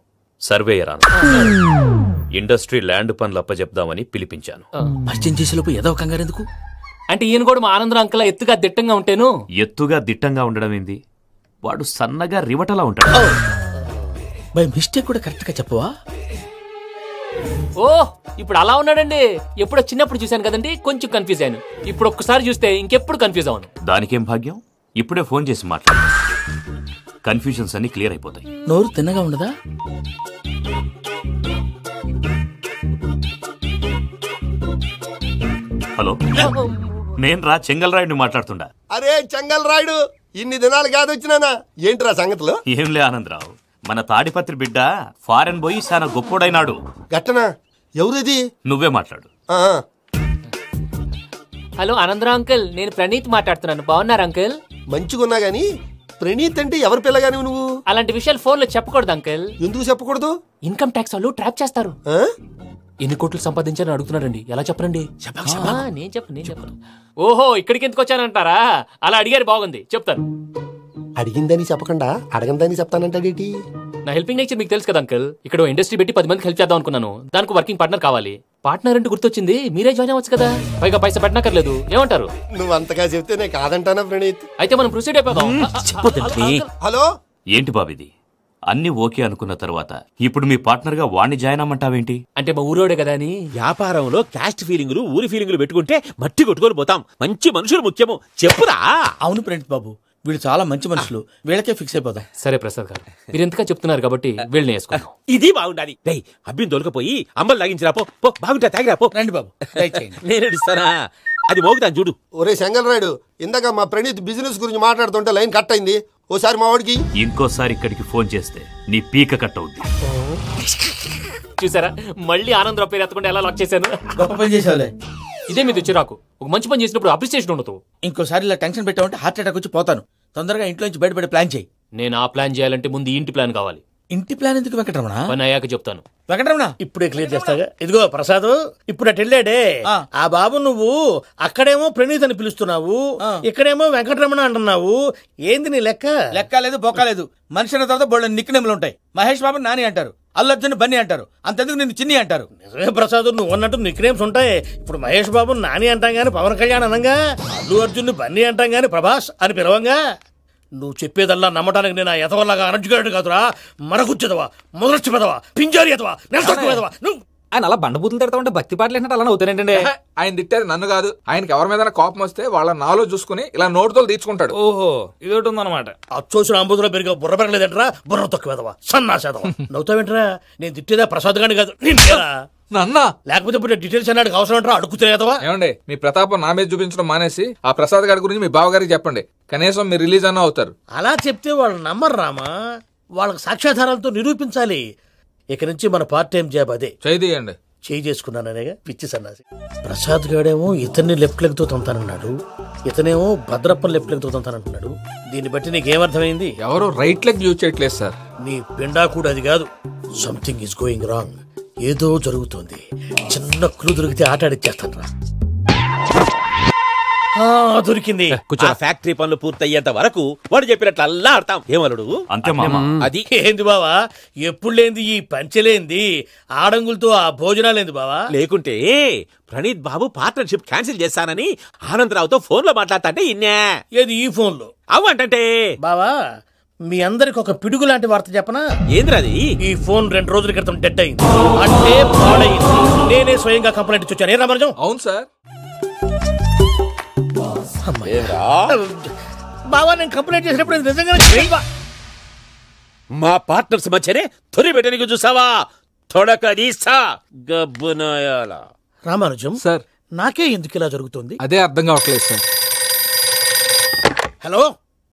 Speaker 7: సర్వేయర్ ఆనందరావు. ఇండస్ట్రీ ల్యాండ్ పనులు అప్పచెప్దామని పిలిపించాను.
Speaker 2: పరిచయం చేసేలోపు ఏదో కంగారు ఎందుకు?
Speaker 3: అంటే ఈయన కూడా మా ఆనందరావు అంకుల్ ఎత్తుగా దిట్టంగా ఉంటాను.
Speaker 7: ఎత్తుగా దిట్టంగా ఉండడం ఏంది? వాడు సన్నగా రివటలా ఉంటాడు.
Speaker 2: బై మిస్టేక్ కూడా కరెక్ట్ గా చెప్పవా?
Speaker 3: ఓ ఇప్పుడు అలా ఉన్నాడండి. ఎప్పుడో చిన్నప్పుడు చూశాను కదండి, కొంచెం కన్ఫ్యూజ్ అయ్యాను. ఇప్పుడు ఒక్కసారి చూస్తే ఇంకెప్పుడు కన్ఫ్యూజ్ అవ్వను.
Speaker 7: దానికేం భాగ్యం? ఇప్పుడే ఫోన్ చేసి మాట్లాడు. కన్ఫ్యూజన్స్ అన్ని క్లియర్ అయిపోతాయి.
Speaker 2: నోరు తిన్నగా ఉండదా?
Speaker 7: హలో, నేను రా చెంగల్ రాయుడిని మాట్లాడుతుండా.
Speaker 22: అరే చెంగల్ రాయుడు, ఇన్ని దినాలు కాదు వచ్చినానా? ఏంట్రా సంగతులు?
Speaker 7: ఏంలే ఆనందరావు, మన తాడిపత్రి బిడ్డ ఫారెన్ పోయి చాలా గొప్పోడైనాడు.
Speaker 22: గట్టనా? ఎవరిది?
Speaker 7: నువ్వే మాట్లాడు.
Speaker 3: హలో ఆనందరావు అంకుల్, నేను ప్రణీత్ మాట్లాడుతున్నాను. బాగున్నారు అంకుల్?
Speaker 22: మంచిగున్నా గాని ప్రణీత్ అంటే ఎవరి పిల్లగాని నువ్వు?
Speaker 3: అలాంటి విషయాలు ఫోన్ లో చెప్పకూడదు అంకుల్.
Speaker 22: ఎందుకు చెప్పకూడదు?
Speaker 3: ఇన్కమ్ ట్యాక్స్ వాళ్ళు ట్రాప్ చేస్తారు. ఎన్ని కోట్లు సంపాదించారని అడుగుతున్నారండి. ఎలా చెప్పరండి? నేను చెప్పను. ఓహో ఇక్కడికి ఎందుకు వచ్చానంటారా? అలా అడిగారు, బాగుంది, చెప్తాను.
Speaker 22: అడిగిందని చెప్పకుండా అడగందని చెప్తానంటాడేటి?
Speaker 3: నా హెల్పింగ్ నేచర్ మీకు తెలుసు కదా అంకుల్. ఇక్కడ ఇండస్ట్రీ పెట్టి 10 మందికి హెల్ప్ చేద్దాం అనుకున్నాను. దానికి వర్కింగ్ పార్ట్నర్ కావాలి. పార్ట్నర్ అంటే గుర్తొచ్చింది, మీరే జాయిన్ అవ్వచ్చు కదా. పైగా పైసా పెట్టనక్కర్లేదు. ఏమంటారు?
Speaker 22: నువ్వు అంతగా చెప్తేనే కాదంటానా ప్రణీత్?
Speaker 3: అయితే మనం ప్రొసీడ్ అయిపోదాం.
Speaker 22: హలో
Speaker 7: ఏంటి బాబిది? అన్ని ఓకే అనుకున్న తర్వాత ఇప్పుడు మీ పార్ట్నర్ గా వాణ్ణి జాయిన్ అమ్మంటావేంటి?
Speaker 3: అంటే మా ఊరోడే కదా అని.
Speaker 13: వ్యాపారంలో క్యాస్ట్ ఫీలింగులు ఊరి ఫీలింగులు పెట్టుకుంటే మట్టి కొట్టుకొని పోతాం. మంచి మనుషులు ముఖ్యము. చెప్పురా.
Speaker 2: అవును ప్రణీత్ బాబు, వీళ్ళు చాలా మంచి మనుషులు. వీళ్ళకే ఫిక్స్ అయిపోదాం.
Speaker 3: సరే ప్రసాద్ గారు, మీరు ఎంతగా చెప్తున్నారు కాబట్టి వీళ్ళని వేసుకున్నాం.
Speaker 13: ఇది బాగుండాలి. అబ్బిని దొలకపోయి అమ్మలు లాగించిరా పో. బాగుంటా తాగిరా పో.
Speaker 2: రండి బాబు,
Speaker 13: నేను ఇస్తానా? అది మోగుతాను చూడు.
Speaker 22: ఒరే చెంగల్ రాయుడు, ఇందాక మా ప్రణీత్ బిజినెస్ గురించి మాట్లాడుతుంటే లైన్ కట్ అయింది. ఓసారి మా వాడికి
Speaker 7: ఇంకోసారి ఇక్కడికి ఫోన్ చేస్తే నీ పీక కట్ అవుద్ది.
Speaker 3: చూసారా, మళ్ళీ ఆనందరావు పేరు ఎత్తకుండా ఎలా లాక్ చేశాను.
Speaker 2: గొప్ప పని చేసావులే.
Speaker 3: ఇదే మీద చిరాకు. ఒక మంచి పని చేసినప్పుడు అప్రిసియేషన్ ఉండదు.
Speaker 2: ఇంకోసారి ఇలా టెన్షన్ పెట్టామంటే హార్ట్ అటాక్ వచ్చి పోతాను. తొందరగా ఇంట్లో నుంచి బయటపడే ప్లాన్ చేయి.
Speaker 3: నేను ఆ ప్లాన్ చేయాలంటే ముందు ఈ ఇంటి ప్లాన్ కావాలి.
Speaker 2: ఇంటి ప్లాన్ ఎందుకు వెంకటరమణ?
Speaker 3: పని అయ్యాక చెప్తాను.
Speaker 2: వెంకటరమణ
Speaker 1: ఇప్పుడే క్లియర్ చేస్తాగా. ఇదిగో ప్రసాద్, ఇప్పుడు అటు వెళ్ళాడే ఆ బాబు, నువ్వు అక్కడేమో ప్రణీత్ అని పిలుస్తున్నావు, ఇక్కడేమో వెంకటరమణ అంటున్నావు. ఏంది నీ లెక్క?
Speaker 2: లెక్క లేదు, బొక్క లేదు. మనిషి అన్న తర్వాత బోళ్ళ నిక్నెములు ఉంటాయి. మహేష్ బాబు నాని అంటారు, అల్లు అర్జున్ బన్నీ అంటారు, అంతెందుకు నిన్ను చిన్ని అంటారు.
Speaker 1: నిజమే ప్రసాద్, నువ్వు అన్నట్టు నిక్నేమ్స్ ఉంటాయి. ఇప్పుడు మహేష్ బాబు నాని అంటాం గాని పవన్ కళ్యాణ్ అనంగా, అల్లు అర్జున్ బన్నీ అంటాం గాని ప్రభాస్ అని పిలవంగా. నువ్వు చెప్పేదల్లా నమ్మటానికి నేను ఎతవల్లాగా అనర్జుగాడు కాదురా. మరగుచ్చదవా, మొదలచ్చి పెదవా, పింజారి ఎదవా, నెలసొక్కుదవా. నువ్వు
Speaker 6: ఆయన అలా బండబూతులు తిడతా ఉంటే భక్తి పాటలు ఏంటంటే అలా అవుతానంటే. ఆయన తిట్టేది నన్ను కాదు, ఆయనకి ఎవరి మీద కోపం వస్తే వాళ్ళ నాలో చూసుకుని ఇలా నోటుతో తీర్చుకుంటాడు. ఓహో, ఇదొకటి ఉందన్నమాట.
Speaker 1: అచ్చోసిన అంబుదులో పెరిగా బుర్ర పెరగలేదంటరా, బుర్ర తొక్కువేదవా, సన్నాసేదవా. నవ్వుతావేంటరా? నేను తిట్టేదా ప్రసాద్ గాని కాదు,
Speaker 6: నన్నా.
Speaker 1: లేకపోతే ఇప్పుడు డీటెయిల్స్ అన్నాడు అవసరం అంటారా? అడుగుతులేదవా?
Speaker 6: ఏమండి, మీ ప్రతాపం నా మీద చూపించడం మానేసి ఆ ప్రసాద్ గారి గురించి మీ బావగారికి చెప్పండి. కనీసం మీరు రిలీజ్ అన్న అవుతారు.
Speaker 1: అలా చెప్తే వాళ్ళు నమ్మరు రామా. వాళ్ళకి సాక్ష్యాధారాలతో నిరూపించాలి. ఇక నుంచి మన పార్ట్ టైం జాబ్ అదే.
Speaker 6: చేయండి.
Speaker 1: చేయి చేసుకున్నాననేగా పిచ్చి సన్నాసి. ప్రసాద్ గాడేమో ఇతన్ని లెఫ్ట్ లెగ్ తో తంతానన్నాడు, ఇతనేమో భద్రప్పని లెఫ్ట్ లెగ్ తో తంతానంటున్నాడు. దీన్ని బట్టి నీకేమర్థమైంది?
Speaker 6: ఎవరు రైట్ లెగ్ యూజ్ చేయట్లేదు సార్.
Speaker 1: నీ పిండా కూడా అది కాదు. Something is going wrong. ఏదో జరుగుతోంది. చిన్న క్లూ దొరికితే ఆట ఆడిచ్చేస్తాను రా. దొరికింది.
Speaker 13: ఆ ఫ్యాక్టరీ పనులు పూర్తయ్యేంత వరకు వాడు చెప్పినట్లు అల్లా ఆడతాం. ఏమలుడు
Speaker 7: అంతే మామ.
Speaker 13: అది
Speaker 1: ఏంది బావా, ఎప్పుడు లేంది ఈ పంచలేంది, ఆడంగులతో ఆ భోజనాలేంది బావా?
Speaker 13: లేకుంటే ప్రణీత్ బాబు పార్ట్నర్షిప్ క్యాన్సిల్ చేస్తానని ఆనందరావుతో ఫోన్ లో మాట్లాడతాంటే ఇన్నే.
Speaker 1: ఏది ఈ ఫోన్ లో?
Speaker 13: అవ్వంటే
Speaker 1: బావా, మీ అందరికి ఒక పిడుగు లాంటి వార్త చెప్పనా?
Speaker 13: ఏంద్రది?
Speaker 1: ఈ ఫోన్ 2 రోజుల క్రితం డెడ్ అయింది, అంటే పాడైంది. నేనే స్వయంగా కంప్లైంట్ ఇచ్చి వచ్చాను. ఏ రామరాజం?
Speaker 6: అవును సార్.
Speaker 1: బావా, నేను కంప్లైంట్ చేసినప్పుడు నిజంగా
Speaker 13: మా పార్ట్నర్స్ మధ్యనే తొలి పెట్టడానికి చూసావా? తొడక నీసా గబ్బునాయాల.
Speaker 1: రామానుజం
Speaker 6: సార్,
Speaker 1: నాకే ఎందుకు ఇలా జరుగుతుంది?
Speaker 6: అదే అర్థం కావట్లేదు సార్.
Speaker 1: హలో